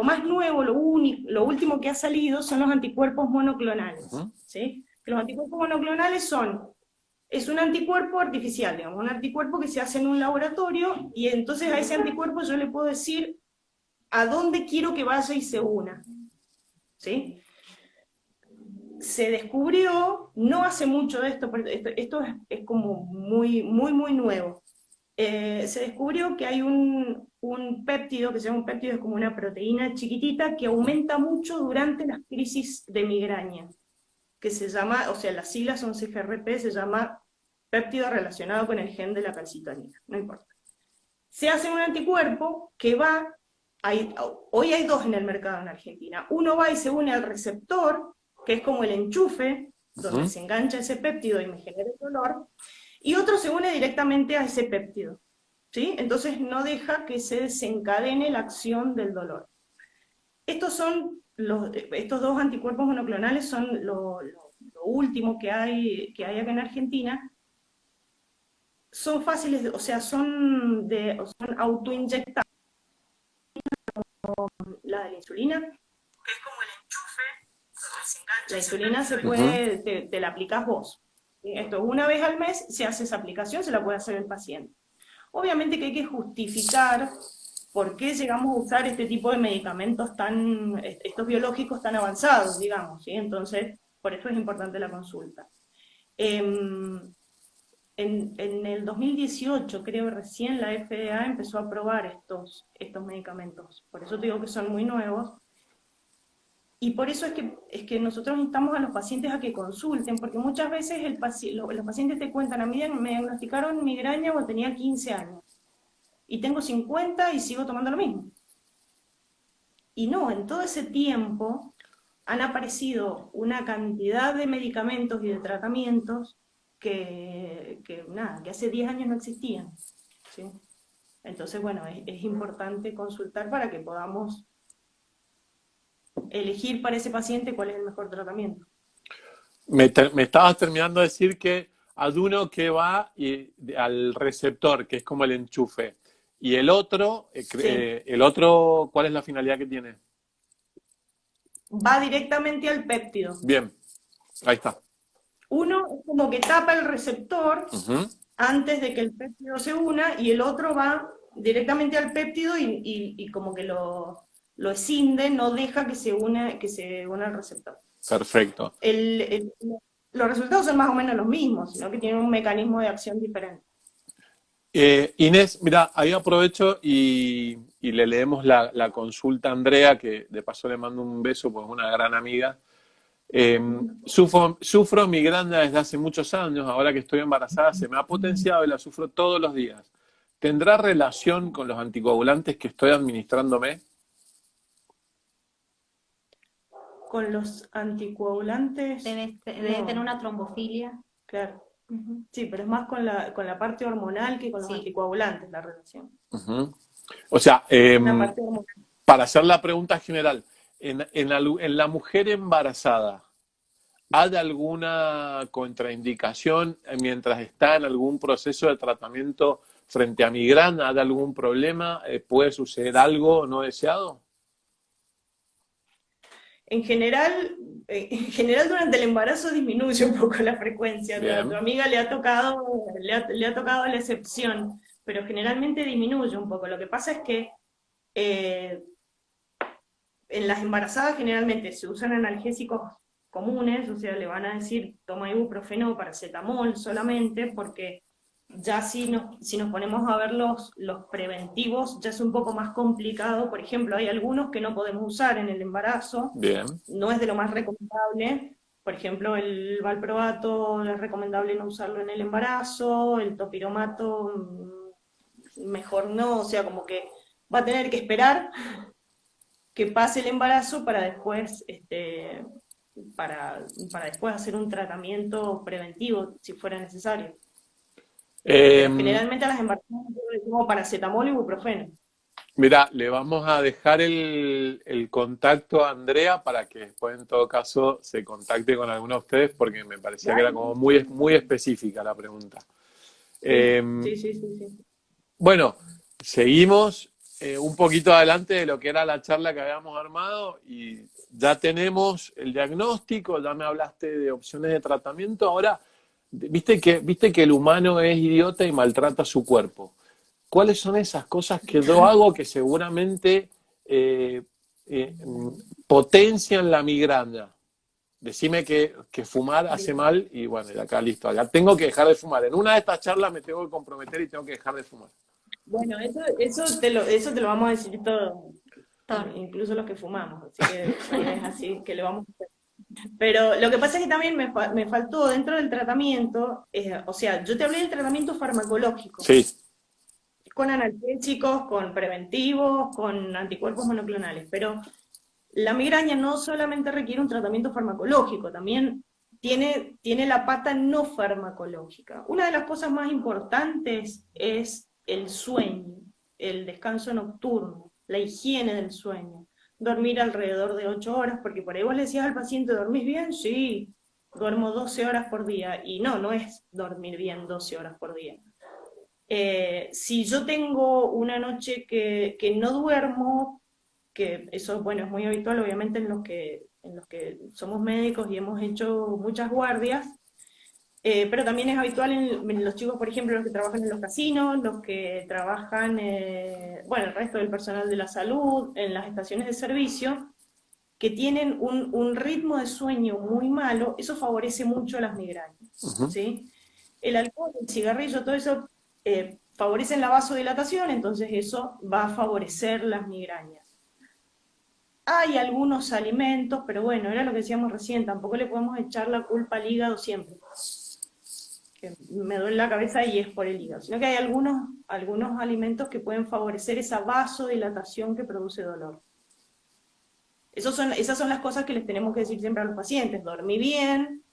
más nuevo, lo último que ha salido son los anticuerpos monoclonales. ¿Sí? Los anticuerpos monoclonales es un anticuerpo artificial, digamos, un anticuerpo que se hace en un laboratorio, y entonces a ese anticuerpo yo le puedo decir a dónde quiero que vaya y se una. ¿Sí? Se descubrió, no hace mucho de esto es como muy nuevo, se descubrió que hay un péptido, que se llama un péptido, es como una proteína chiquitita que aumenta mucho durante las crisis de migraña, que se llama, o sea, las siglas son CGRP, se llama péptido relacionado con el gen de la calcitonina, no importa. Se hace un anticuerpo que hoy hay 2 en el mercado en Argentina, uno va y se une al receptor, que es como el enchufe, donde se engancha ese péptido y me genera el dolor, y otro se une directamente a ese péptido, ¿sí? Entonces no deja que se desencadene la acción del dolor. Estos dos anticuerpos monoclonales son lo último que hay acá en Argentina. Son fáciles, o sea, son autoinyectables. La de la insulina, que es como el enchufe, la insulina se puede, te la aplicas vos. Esto, una vez al mes se hace esa aplicación, se la puede hacer el paciente. Obviamente que hay que justificar por qué llegamos a usar este tipo de medicamentos estos biológicos tan avanzados, digamos, ¿sí? Entonces, por eso es importante la consulta. En el 2018, creo, recién la FDA empezó a aprobar estos medicamentos. Por eso te digo que son muy nuevos. Y por eso es que nosotros instamos a los pacientes a que consulten, porque muchas veces los pacientes te cuentan, a mí me diagnosticaron migraña cuando tenía 15 años, y tengo 50 y sigo tomando lo mismo. Y no, en todo ese tiempo han aparecido una cantidad de medicamentos y de tratamientos que hace 10 años no existían, ¿sí? Entonces, bueno, es importante consultar para que podamos elegir para ese paciente cuál es el mejor tratamiento. Me estabas terminando de decir que hay uno que va al receptor, que es como el enchufe, y el otro, Sí. ¿cuál es la finalidad que tiene? Va directamente al péptido. Bien, ahí está. Uno es como que tapa el receptor antes de que el péptido se una, y el otro va directamente al péptido y como que lo escinde, no deja que se una al receptor. Perfecto. Los resultados son más o menos los mismos, sino que tienen un mecanismo de acción diferente. Inés, mira, ahí aprovecho y le leemos la consulta a Andrea, que de paso le mando un beso, pues es una gran amiga. Sufro migraña desde hace muchos años, ahora que estoy embarazada se me ha potenciado y la sufro todos los días. ¿Tendrá relación con los anticoagulantes que estoy administrándome? Con los anticoagulantes... Debe no. tener una trombofilia. Claro. Sí, pero es más con la parte hormonal que con los anticoagulantes la relación. O sea, Una parte hormonal. para hacer la pregunta general, en la mujer embarazada, ¿hay alguna contraindicación mientras está en algún proceso de tratamiento frente a migraña? ¿Hay algún problema? ¿Puede suceder algo no deseado? En general durante el embarazo disminuye un poco la frecuencia. A tu amiga le ha tocado la excepción, pero generalmente disminuye un poco. Lo que pasa es que en las embarazadas generalmente se usan analgésicos comunes, o sea, le van a decir toma ibuprofeno o paracetamol solamente, porque ya si nos ponemos a ver los preventivos, ya es un poco más complicado. Por ejemplo, hay algunos que no podemos usar en el embarazo. Bien. No es de lo más recomendable. Por ejemplo, el valproato es recomendable no usarlo en el embarazo, el topiromato mejor no, o sea, como que va a tener que esperar que pase el embarazo para después para después hacer un tratamiento preventivo si fuera necesario. Pero generalmente a las embarazadas como paracetamol y ibuprofeno. Mira, le vamos a dejar el contacto a Andrea para que después en todo caso se contacte con alguno de ustedes, porque me parecía que era como muy específica la pregunta. Sí. Bueno, seguimos un poquito adelante de lo que era la charla que habíamos armado y ya tenemos el diagnóstico, ya me hablaste de opciones de tratamiento. Ahora, viste que el humano es idiota y maltrata su cuerpo. ¿Cuáles son esas cosas que yo hago que seguramente potencian la migraña? Decime que fumar hace mal y bueno, y acá listo, acá tengo que dejar de fumar. En una de estas charlas me tengo que comprometer y tengo que dejar de fumar. Bueno, eso te lo vamos a decir todo, incluso los que fumamos, así que es así que lo vamos a hacer. Pero lo que pasa es que también me faltó dentro del tratamiento, o sea, yo te hablé del tratamiento farmacológico. Sí. Con analgésicos, con preventivos, con anticuerpos monoclonales, pero la migraña no solamente requiere un tratamiento farmacológico, también tiene la pata no farmacológica. Una de las cosas más importantes es el sueño, el descanso nocturno, la higiene del sueño, dormir alrededor de 8 horas, porque por ahí vos le decías al paciente, ¿dormís bien? Sí, duermo 12 horas por día, y no, no es dormir bien 12 horas por día. Si yo tengo una noche que no duermo, que eso, bueno, es muy habitual obviamente en los que somos médicos y hemos hecho muchas guardias, pero también es habitual en los chicos, por ejemplo, los que trabajan en los casinos, los que trabajan, bueno, el resto del personal de la salud, en las estaciones de servicio, que tienen un ritmo de sueño muy malo, eso favorece mucho las migrañas, ¿sí? El alcohol, el cigarrillo, todo eso favorecen la vasodilatación, entonces eso va a favorecer las migrañas. Hay algunos alimentos, pero bueno, era lo que decíamos recién, tampoco le podemos echar la culpa al hígado siempre, que me duele la cabeza y es por el hígado, sino que hay algunos alimentos que pueden favorecer esa vasodilatación que produce dolor. Esas son las cosas que les tenemos que decir siempre a los pacientes: dormí bien,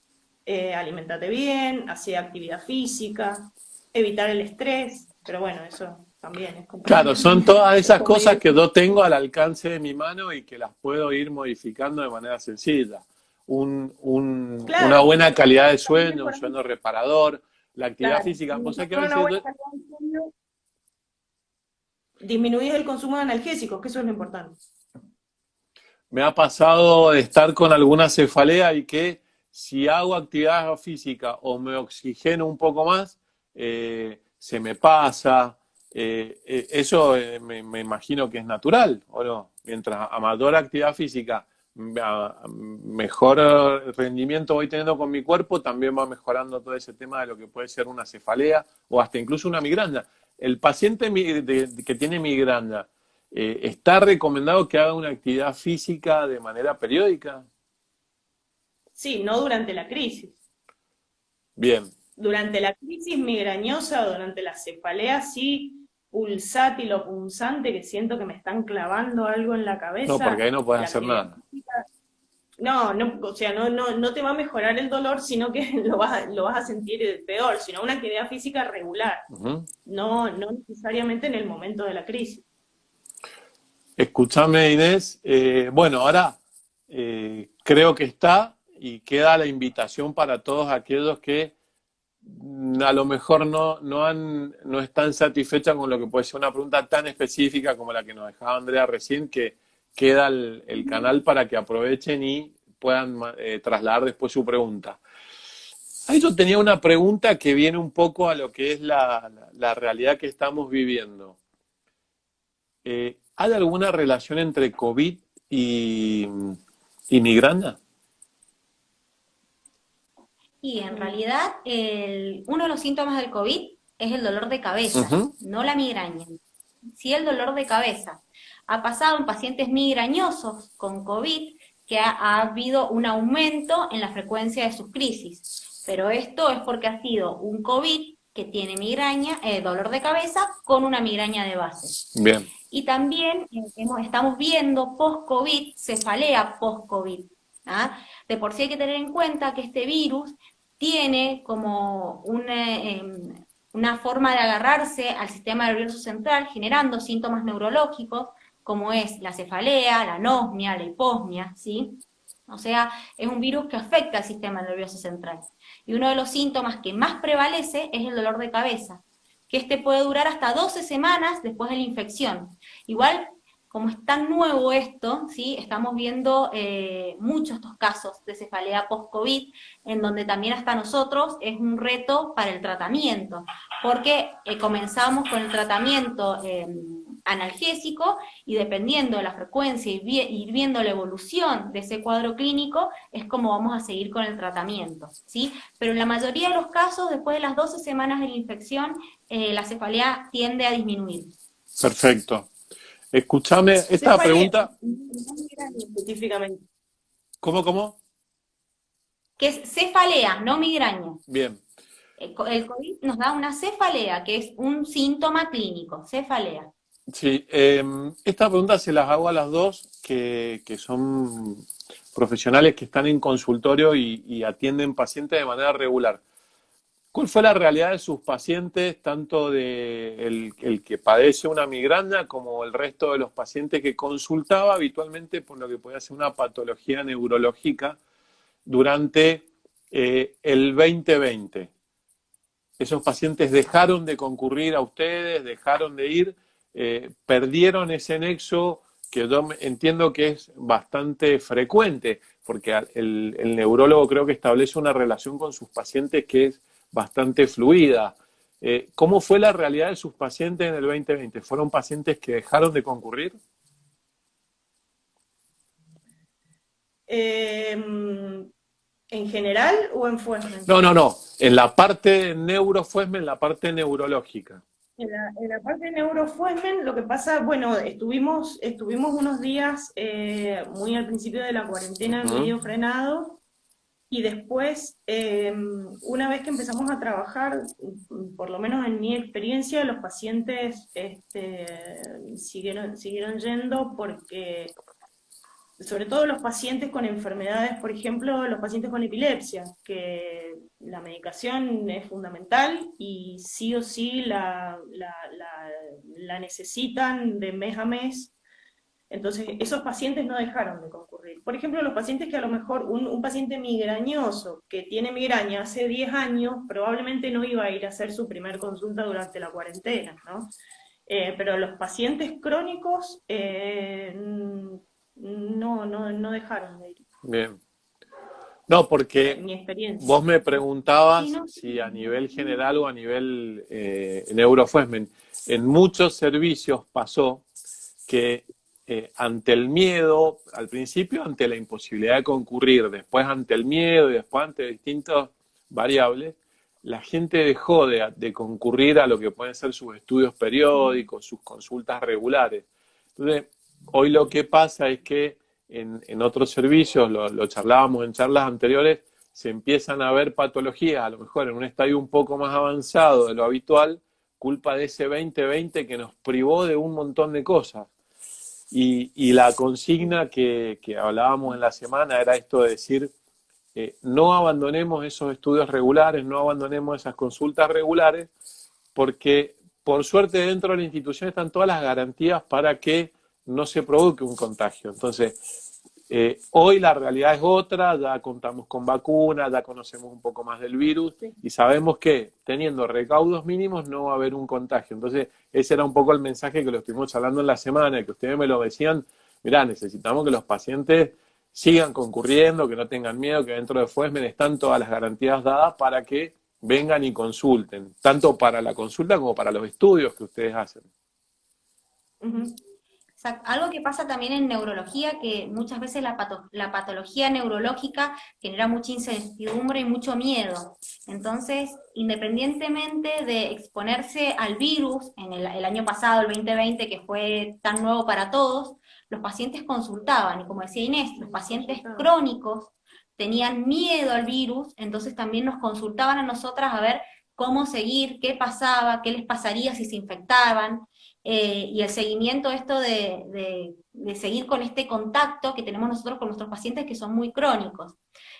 alimentate bien, hace actividad física, evitar el estrés, pero bueno, eso también es complicado. Claro, son todas esas cosas que yo tengo al alcance de mi mano y que las puedo ir modificando de manera sencilla. Claro, una buena calidad de sueño, un sueño reparador, la actividad claro, física. Vos sabés que a una veces buena calidad de sueño, disminuir el consumo de analgésicos, que eso es lo importante. me ha pasado de estar con alguna cefalea y que si hago actividad física o me oxigeno un poco más, se me pasa. Eso me imagino que es natural, ¿o no? Mientras a mayor actividad física, mejor rendimiento voy teniendo con mi cuerpo, también va mejorando todo ese tema de lo que puede ser una cefalea o hasta incluso una migraña. El paciente que tiene migraña, ¿está recomendado que haga una actividad física de manera periódica? Sí, no durante la crisis. Bien. Durante la crisis migrañosa o durante la cefalea, sí, pulsátil o punzante, que siento que me están clavando algo en la cabeza. No, porque ahí no puedes hacer nada. No, o sea, no te va a mejorar el dolor, sino que lo vas a sentir peor, sino una actividad física regular, no necesariamente en el momento de la crisis. Escúchame, Inés. Bueno, ahora creo que está y queda la invitación para todos aquellos que a lo mejor no están satisfechas con lo que puede ser una pregunta tan específica como la que nos dejaba Andrea recién, que queda el canal para que aprovechen y puedan trasladar después su pregunta. Ahí yo tenía una pregunta que viene un poco a lo que es la realidad que estamos viviendo. ¿Hay alguna relación entre COVID y migraña? Y en realidad uno de los síntomas del COVID es el dolor de cabeza, no la migraña, sí el dolor de cabeza. Ha pasado en pacientes migrañosos con COVID que ha habido un aumento en la frecuencia de sus crisis, pero esto es porque ha sido un COVID que tiene migraña, dolor de cabeza con una migraña de base. Bien. Y también estamos viendo post-COVID, cefalea post-COVID. ¿Ah? De por sí hay que tener en cuenta que este virus tiene como una forma de agarrarse al sistema nervioso central, generando síntomas neurológicos, como es la cefalea, la anosmia, la hiposmia, ¿sí? O sea, es un virus que afecta al sistema nervioso central. Y uno de los síntomas que más prevalece es el dolor de cabeza, que este puede durar hasta 12 semanas después de la infección. Igual, como es tan nuevo esto, ¿sí? Estamos viendo muchos estos casos de cefalea post-COVID, en donde también hasta nosotros es un reto para el tratamiento, porque comenzamos con el tratamiento analgésico y dependiendo de la frecuencia y ir viendo la evolución de ese cuadro clínico, es como vamos a seguir con el tratamiento, ¿sí? Pero en la mayoría de los casos, después de las 12 semanas de la infección, la cefalea tiende a disminuir. Perfecto. Escúchame, esta pregunta... Específicamente. ¿Cómo? Que es cefalea, no migraña. Bien. El COVID nos da una cefalea, que es un síntoma clínico, cefalea. Sí, esta pregunta se las hago a las dos, que son profesionales que están en consultorio y atienden pacientes de manera regular. ¿Cuál fue la realidad de sus pacientes, tanto de el que padece una migraña como el resto de los pacientes que consultaba habitualmente por lo que podía ser una patología neurológica durante el 2020? ¿Esos pacientes dejaron de concurrir a ustedes, dejaron de ir, perdieron ese nexo que yo entiendo que es bastante frecuente, porque el neurólogo creo que establece una relación con sus pacientes que es bastante fluida? ¿Cómo fue la realidad de sus pacientes en el 2020? ¿Fueron pacientes que dejaron de concurrir? ¿En general o en Fuesmen? No. En la parte de neurofuesmen, en la parte neurológica. En la parte de Neurofuesmen, lo que pasa, bueno, estuvimos unos días muy al principio de la cuarentena medio frenados, y después, una vez que empezamos a trabajar, por lo menos en mi experiencia, los pacientes siguieron yendo porque, sobre todo los pacientes con enfermedades, por ejemplo, los pacientes con epilepsia, que la medicación es fundamental y sí o sí la necesitan de mes a mes. Entonces, esos pacientes no dejaron de concurrir. Por ejemplo, los pacientes que a lo mejor, un paciente migrañoso que tiene migraña hace 10 años, probablemente no iba a ir a hacer su primer consulta durante la cuarentena, ¿no? Pero los pacientes crónicos no dejaron de ir. Bien. No, porque Mi experiencia. vos me preguntabas Sí, ¿no? si a nivel general o a nivel neurofuesmen. En muchos servicios pasó que ante el miedo, al principio ante la imposibilidad de concurrir, después ante el miedo y después ante distintas variables, la gente dejó de concurrir a lo que pueden ser sus estudios periódicos, sus consultas regulares. Entonces, hoy lo que pasa es que en otros servicios, lo charlábamos en charlas anteriores, se empiezan a ver patologías, a lo mejor en un estadio un poco más avanzado de lo habitual, culpa de ese 2020 que nos privó de un montón de cosas. Y la consigna que hablábamos en la semana era esto de decir, no abandonemos esos estudios regulares, no abandonemos esas consultas regulares, porque por suerte dentro de la institución están todas las garantías para que no se produzca un contagio. Entonces, hoy la realidad es otra, ya contamos con vacunas, ya conocemos un poco más del virus y sabemos que teniendo recaudos mínimos no va a haber un contagio. Entonces, ese era un poco el mensaje que lo estuvimos hablando en la semana, que ustedes me lo decían, mirá, necesitamos que los pacientes sigan concurriendo, que no tengan miedo, que dentro de Fuesmen están todas las garantías dadas para que vengan y consulten, tanto para la consulta como para los estudios que ustedes hacen. Algo que pasa también en neurología, que muchas veces la patología neurológica genera mucha incertidumbre y mucho miedo. Entonces, independientemente de exponerse al virus, en el año pasado, el 2020, que fue tan nuevo para todos, los pacientes consultaban, y como decía Inés, los pacientes crónicos tenían miedo al virus, entonces también nos consultaban a nosotras a ver cómo seguir, qué pasaba, qué les pasaría si se infectaban. Y el seguimiento esto de seguir con este contacto que tenemos nosotros con nuestros pacientes que son muy crónicos.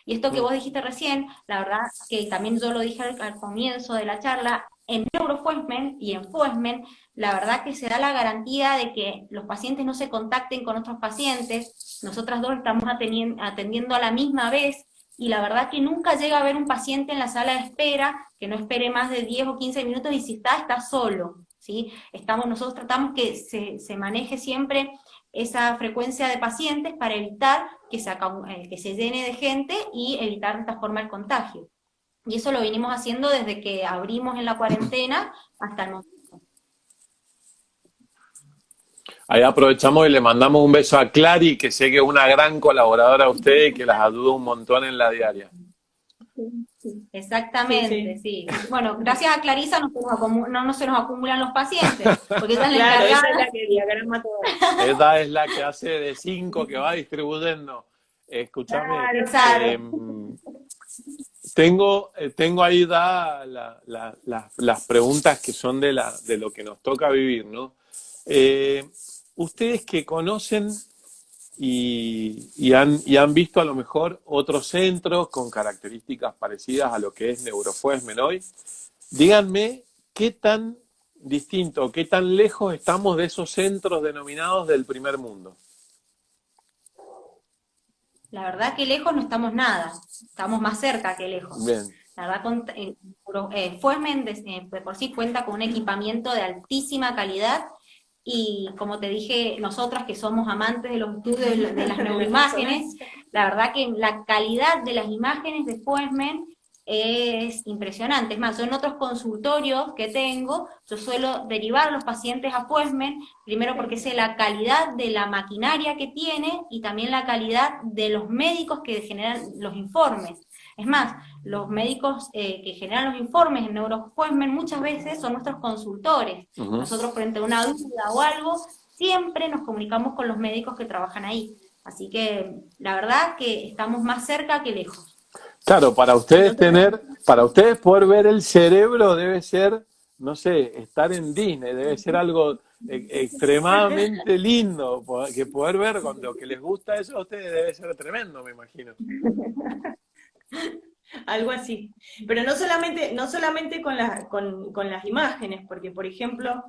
Y esto que vos dijiste recién, la verdad que también yo lo dije al comienzo de la charla, en Neurofuesmen y en Fuesmen, la verdad que se da la garantía de que los pacientes no se contacten con otros pacientes, nosotras dos estamos atendiendo a la misma vez, y la verdad que nunca llega a haber un paciente en la sala de espera que no espere más de 10 o 15 minutos, y si está solo. ¿Sí? Nosotros tratamos que se maneje siempre esa frecuencia de pacientes para evitar que se llene de gente y evitar de esta forma el contagio. Y eso lo venimos haciendo desde que abrimos en la cuarentena hasta el momento. Ahí aprovechamos y le mandamos un beso a Clary, que sé que es una gran colaboradora de ustedes y que las ayuda un montón en la diaria. Exactamente, sí. Bueno, gracias a Clarisa no se nos acumulan los pacientes, porque ella es la Claro, esa es encargada. la que diagrama todo. Esta es la que hace de 5 que va distribuyendo. Escúchame, Claro, exacto. tengo ahí las preguntas que son de lo que nos toca vivir, ¿no? Ustedes que conocen y han visto a lo mejor otros centros con características parecidas a lo que es Neurofuesmen hoy. Díganme qué tan distinto, qué tan lejos estamos de esos centros denominados del primer mundo. La verdad que lejos no estamos nada, estamos más cerca que lejos. Bien. La verdad, Fuesmen de por sí cuenta con un equipamiento de altísima calidad y como te dije, nosotras que somos amantes de los estudios de las neuroimágenes, la verdad que la calidad de las imágenes de Fuesmen es impresionante. Es más, yo en otros consultorios que tengo, yo suelo derivar a los pacientes a Fuesmen, primero porque sé la calidad de la maquinaria que tiene y también la calidad de los médicos que generan los informes. Es más, los médicos que generan los informes en Neurofuesmen muchas veces son nuestros consultores. Nosotros frente a una duda o algo, siempre nos comunicamos con los médicos que trabajan ahí. Así que la verdad que estamos más cerca que lejos. Claro, para ustedes poder ver el cerebro debe ser, no sé, estar en Disney, debe ser algo extremadamente lindo, que poder ver con lo que les gusta eso a ustedes debe ser tremendo, me imagino. Algo así. Pero no solamente con las imágenes, porque por ejemplo,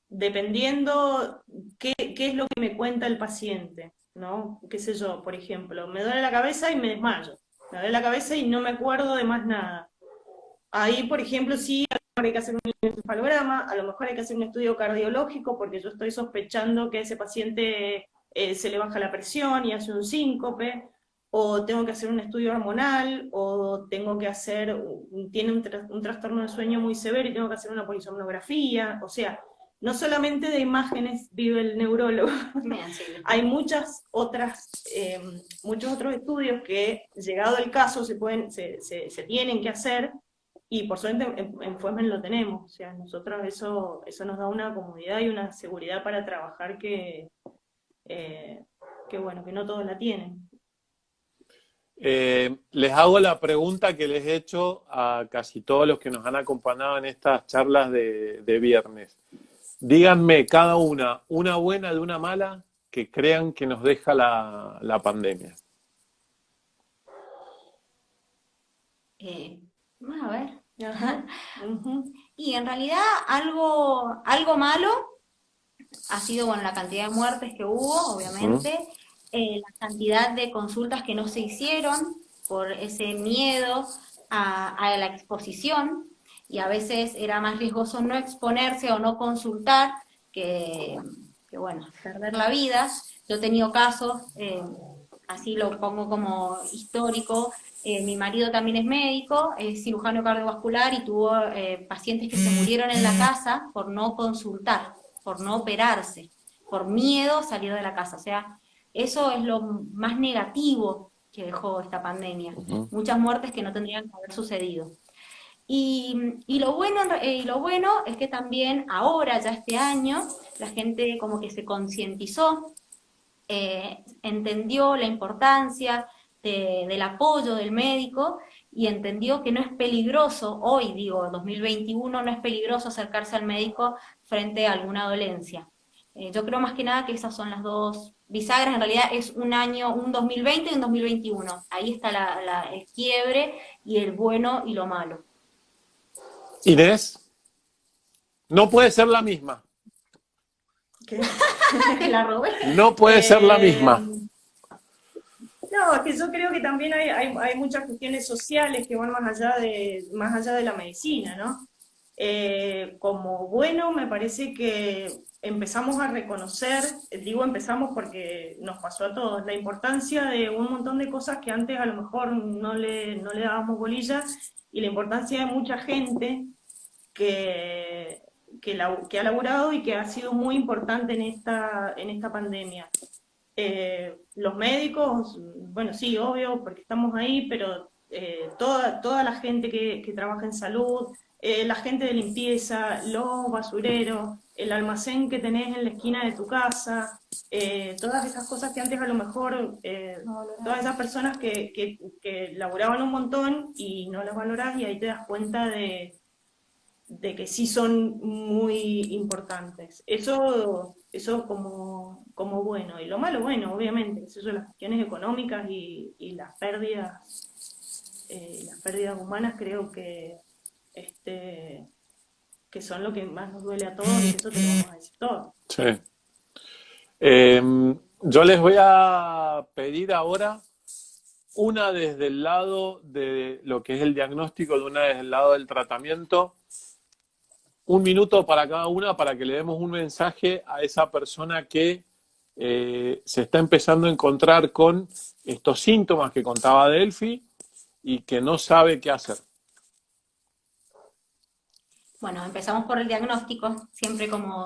dependiendo qué es lo que me cuenta el paciente, ¿no? Qué sé yo, por ejemplo, me duele la cabeza y me desmayo, me duele la cabeza y no me acuerdo de más nada. Ahí, por ejemplo, sí, a lo mejor hay que hacer un encefalograma, a lo mejor hay que hacer un estudio cardiológico porque yo estoy sospechando que a ese paciente se le baja la presión y hace un síncope, o tengo que hacer un estudio hormonal, o tengo que hacer, tiene un trastorno de sueño muy severo y tengo que hacer una polisomnografía, o sea, no solamente de imágenes vive el neurólogo, hay muchos otros estudios que, llegado el caso, se tienen que hacer, y por suerte en Fuesmen lo tenemos, o sea, nosotros eso nos da una comodidad y una seguridad para trabajar que bueno, que no todos la tienen. Les hago la pregunta que les he hecho a casi todos los que nos han acompañado en estas charlas de viernes. Díganme cada una buena de una mala que crean que nos deja la pandemia. A ver. Y en realidad algo malo ha sido, bueno, la cantidad de muertes que hubo, obviamente, la cantidad de consultas que no se hicieron por ese miedo a la exposición, y a veces era más riesgoso no exponerse o no consultar que bueno, perder la vida. Yo he tenido casos, así lo pongo como histórico, mi marido también es médico, es cirujano cardiovascular y tuvo pacientes que se murieron en la casa por no consultar, por no operarse, por miedo a salir de la casa. O sea, eso es lo más negativo que dejó esta pandemia. Muchas muertes que no tendrían que haber sucedido. Y lo bueno es que también ahora, ya este año, la gente como que se concientizó, entendió la importancia del apoyo del médico y entendió que no es peligroso, hoy digo, 2021, no es peligroso acercarse al médico frente a alguna dolencia. Yo creo más que nada que esas son las dos bisagras. En realidad es un año, un 2020 y un 2021. Ahí está el quiebre y el bueno y lo malo. Inés, no puede ser la misma. ¿Qué? Te la robé. No puede ser la misma. No, es que yo creo que también hay muchas cuestiones sociales que van más allá de la medicina, ¿no? Como bueno, me parece que empezamos a reconocer, digo empezamos porque nos pasó a todos, la importancia de un montón de cosas que antes a lo mejor no le dábamos bolilla, y la importancia de mucha gente que ha laburado y que ha sido muy importante en esta pandemia. Los médicos, bueno, sí, obvio, porque estamos ahí, pero toda la gente que trabaja en salud, la gente de limpieza, los basureros, el almacén que tenés en la esquina de tu casa, todas esas cosas que antes a lo mejor, todas esas personas que laburaban un montón y no las valorás, y ahí te das cuenta de de que sí son muy importantes. Eso como bueno. Y lo malo, bueno, obviamente, eso son las cuestiones económicas y las pérdidas humanas creo que son lo que más nos duele a todos, y eso te lo vamos a decir todos. Sí. Yo les voy a pedir ahora una desde el lado de lo que es el diagnóstico, de una desde el lado del tratamiento. Un minuto para cada una para que le demos un mensaje a esa persona que se está empezando a encontrar con estos síntomas que contaba Delphi y que no sabe qué hacer. Bueno, empezamos por el diagnóstico, siempre como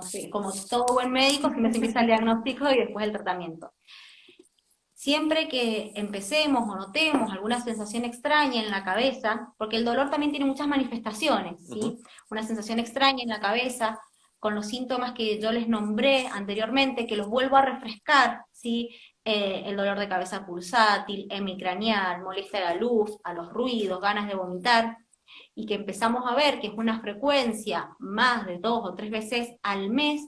todo buen médico, siempre se empieza el diagnóstico y después el tratamiento. Siempre que empecemos o notemos alguna sensación extraña en la cabeza, porque el dolor también tiene muchas manifestaciones, ¿sí? Una sensación extraña en la cabeza, con los síntomas que yo les nombré anteriormente, que los vuelvo a refrescar, ¿sí? El dolor de cabeza pulsátil, hemicraneal, molestia a la luz, a los ruidos, ganas de vomitar, y que empezamos a ver que es una frecuencia más de 2 o 3 veces al mes,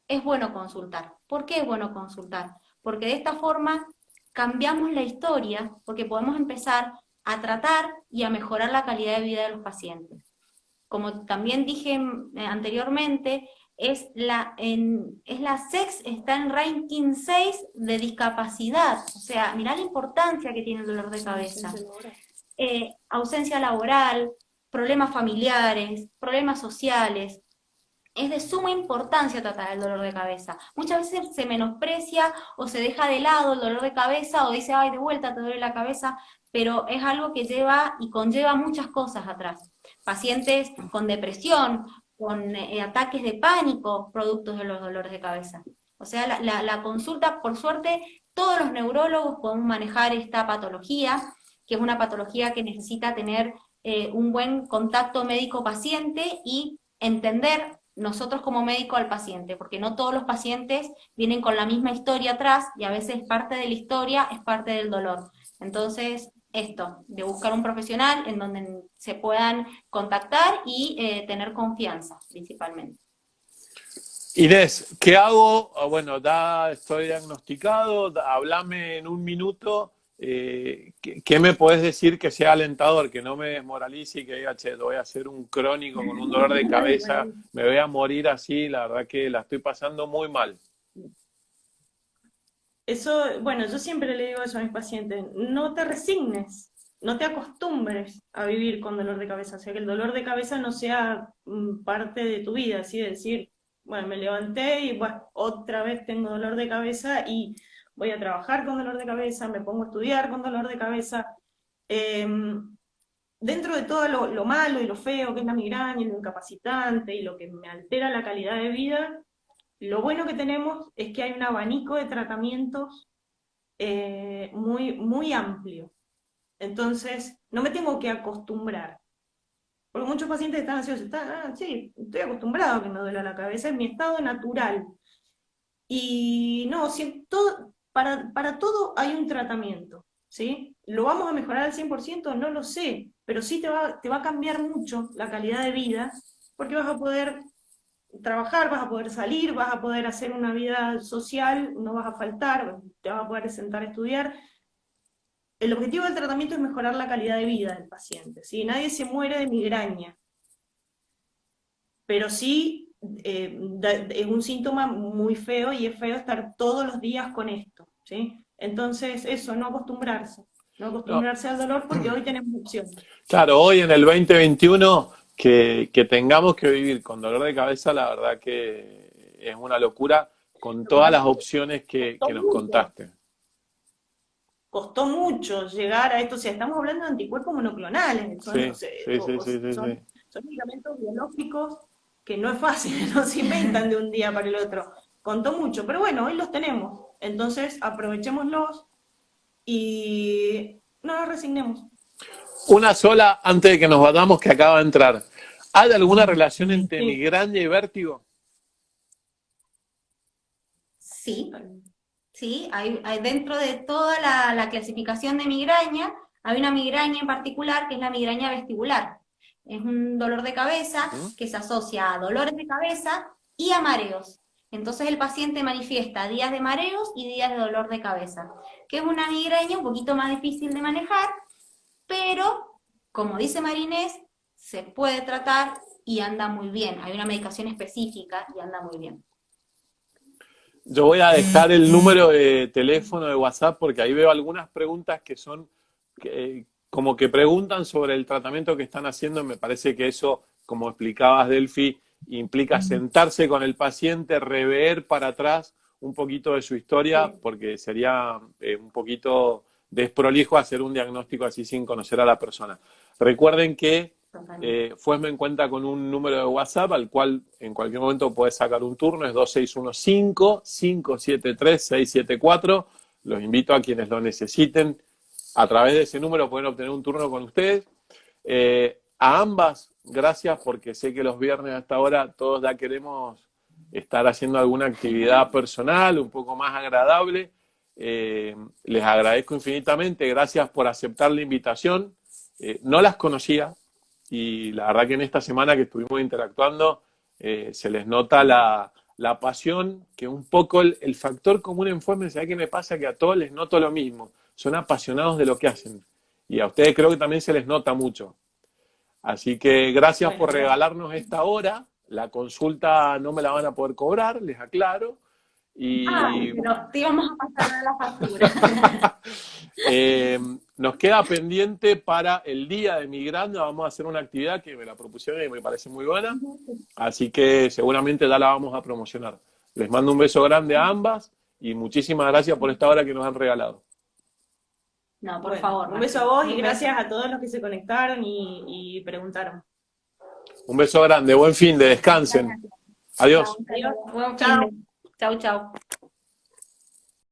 es bueno consultar. ¿Por qué es bueno consultar? Porque de esta forma cambiamos la historia, porque podemos empezar a tratar y a mejorar la calidad de vida de los pacientes. Como también dije anteriormente, está en ranking 6 de discapacidad. O sea, mirá la importancia que tiene el dolor de cabeza. Ausencia laboral, problemas familiares, problemas sociales. Es de suma importancia tratar el dolor de cabeza. Muchas veces se menosprecia o se deja de lado el dolor de cabeza o dice, ay, de vuelta te duele la cabeza, pero es algo que lleva y conlleva muchas cosas atrás. Pacientes con depresión, con ataques de pánico, productos de los dolores de cabeza. O sea, la consulta, por suerte, todos los neurólogos podemos manejar esta patología, que es una patología que necesita tener un buen contacto médico-paciente y entender nosotros como médico al paciente, porque no todos los pacientes vienen con la misma historia atrás y a veces parte de la historia es parte del dolor. Entonces, esto, de buscar un profesional en donde se puedan contactar y tener confianza, principalmente. Inés, ¿qué hago? Bueno, estoy diagnosticado, háblame en un minuto. ¿Qué me podés decir que sea alentador, que no me desmoralice y que diga, che, voy a hacer un crónico con un dolor de cabeza, me voy a morir así, la verdad que la estoy pasando muy mal? Eso, bueno, yo siempre le digo eso a mis pacientes, no te resignes, no te acostumbres a vivir con dolor de cabeza, o sea, que el dolor de cabeza no sea parte de tu vida, así de decir, bueno, me levanté y bueno, otra vez tengo dolor de cabeza y voy a trabajar con dolor de cabeza, me pongo a estudiar con dolor de cabeza. Dentro de todo lo malo y lo feo que es la migraña y lo incapacitante y lo que me altera la calidad de vida, lo bueno que tenemos es que hay un abanico de tratamientos muy, muy amplio. Entonces, no me tengo que acostumbrar. Porque muchos pacientes están ansiosos, sí, estoy acostumbrado a que me duela la cabeza, es mi estado natural. Y no, para todo hay un tratamiento, ¿sí? ¿Lo vamos a mejorar al 100%? No lo sé, pero sí te va a cambiar mucho la calidad de vida, porque vas a poder trabajar, vas a poder salir, vas a poder hacer una vida social, no vas a faltar, te vas a poder sentar a estudiar. El objetivo del tratamiento es mejorar la calidad de vida del paciente, ¿sí? Nadie se muere de migraña, pero sí es un síntoma muy feo y es feo estar todos los días con esto, ¿sí? Entonces, eso, no acostumbrarse al dolor porque hoy tenemos opciones. Claro, hoy en el 2021 que tengamos que vivir con dolor de cabeza, la verdad que es una locura con todas las opciones que nos contaste. Costó mucho llegar a esto, o sea, estamos hablando de anticuerpos monoclonales, son medicamentos biológicos que no es fácil, no se inventan de un día para el otro. Contó mucho, pero bueno, hoy los tenemos, entonces aprovechémoslos y no nos resignemos. Una sola, antes de que nos vayamos, que acaba de entrar. ¿Hay alguna relación entre migraña y vértigo? Sí, sí, hay dentro de toda la clasificación de migraña, hay una migraña en particular que es la migraña vestibular, Es un dolor de cabeza que se asocia a dolores de cabeza y a mareos. Entonces el paciente manifiesta días de mareos y días de dolor de cabeza, que es una migraña un poquito más difícil de manejar, pero, como dice Marinés, se puede tratar y anda muy bien. Hay una medicación específica y anda muy bien. Yo voy a dejar el número de teléfono de WhatsApp porque ahí veo algunas preguntas que son como que preguntan sobre el tratamiento que están haciendo. Me parece que eso, como explicabas, Delphi, implica sentarse con el paciente, rever para atrás un poquito de su historia, porque sería un poquito desprolijo hacer un diagnóstico así sin conocer a la persona. Recuerden que Fuesmen cuenta con un número de WhatsApp al cual en cualquier momento puedes sacar un turno, es 2615-573-674. Los invito a quienes lo necesiten. A través de ese número pueden obtener un turno con ustedes. A ambas, gracias, porque sé que los viernes hasta ahora todos ya queremos estar haciendo alguna actividad personal, un poco más agradable. Les agradezco infinitamente, gracias por aceptar la invitación. No las conocía y la verdad que en esta semana que estuvimos interactuando se les nota la pasión, que un poco el factor común en Fuesmen, ¿sabes qué me pasa? Que a todos les noto lo mismo, son apasionados de lo que hacen y a ustedes creo que también se les nota mucho. Así que gracias por regalarnos esta hora. La consulta no me la van a poder cobrar, les aclaro. Pero te íbamos a pasar la factura. Nos queda pendiente para el día de Migrando. Vamos a hacer una actividad que me la propusieron y me parece muy buena. Así que seguramente ya la vamos a promocionar. Les mando un beso grande a ambas y muchísimas gracias por esta hora que nos han regalado. No, por favor. Un beso a vos y gracias a todos los que se conectaron y preguntaron. Un beso grande, buen fin de descansen. Adiós. Adiós. Chau, chau.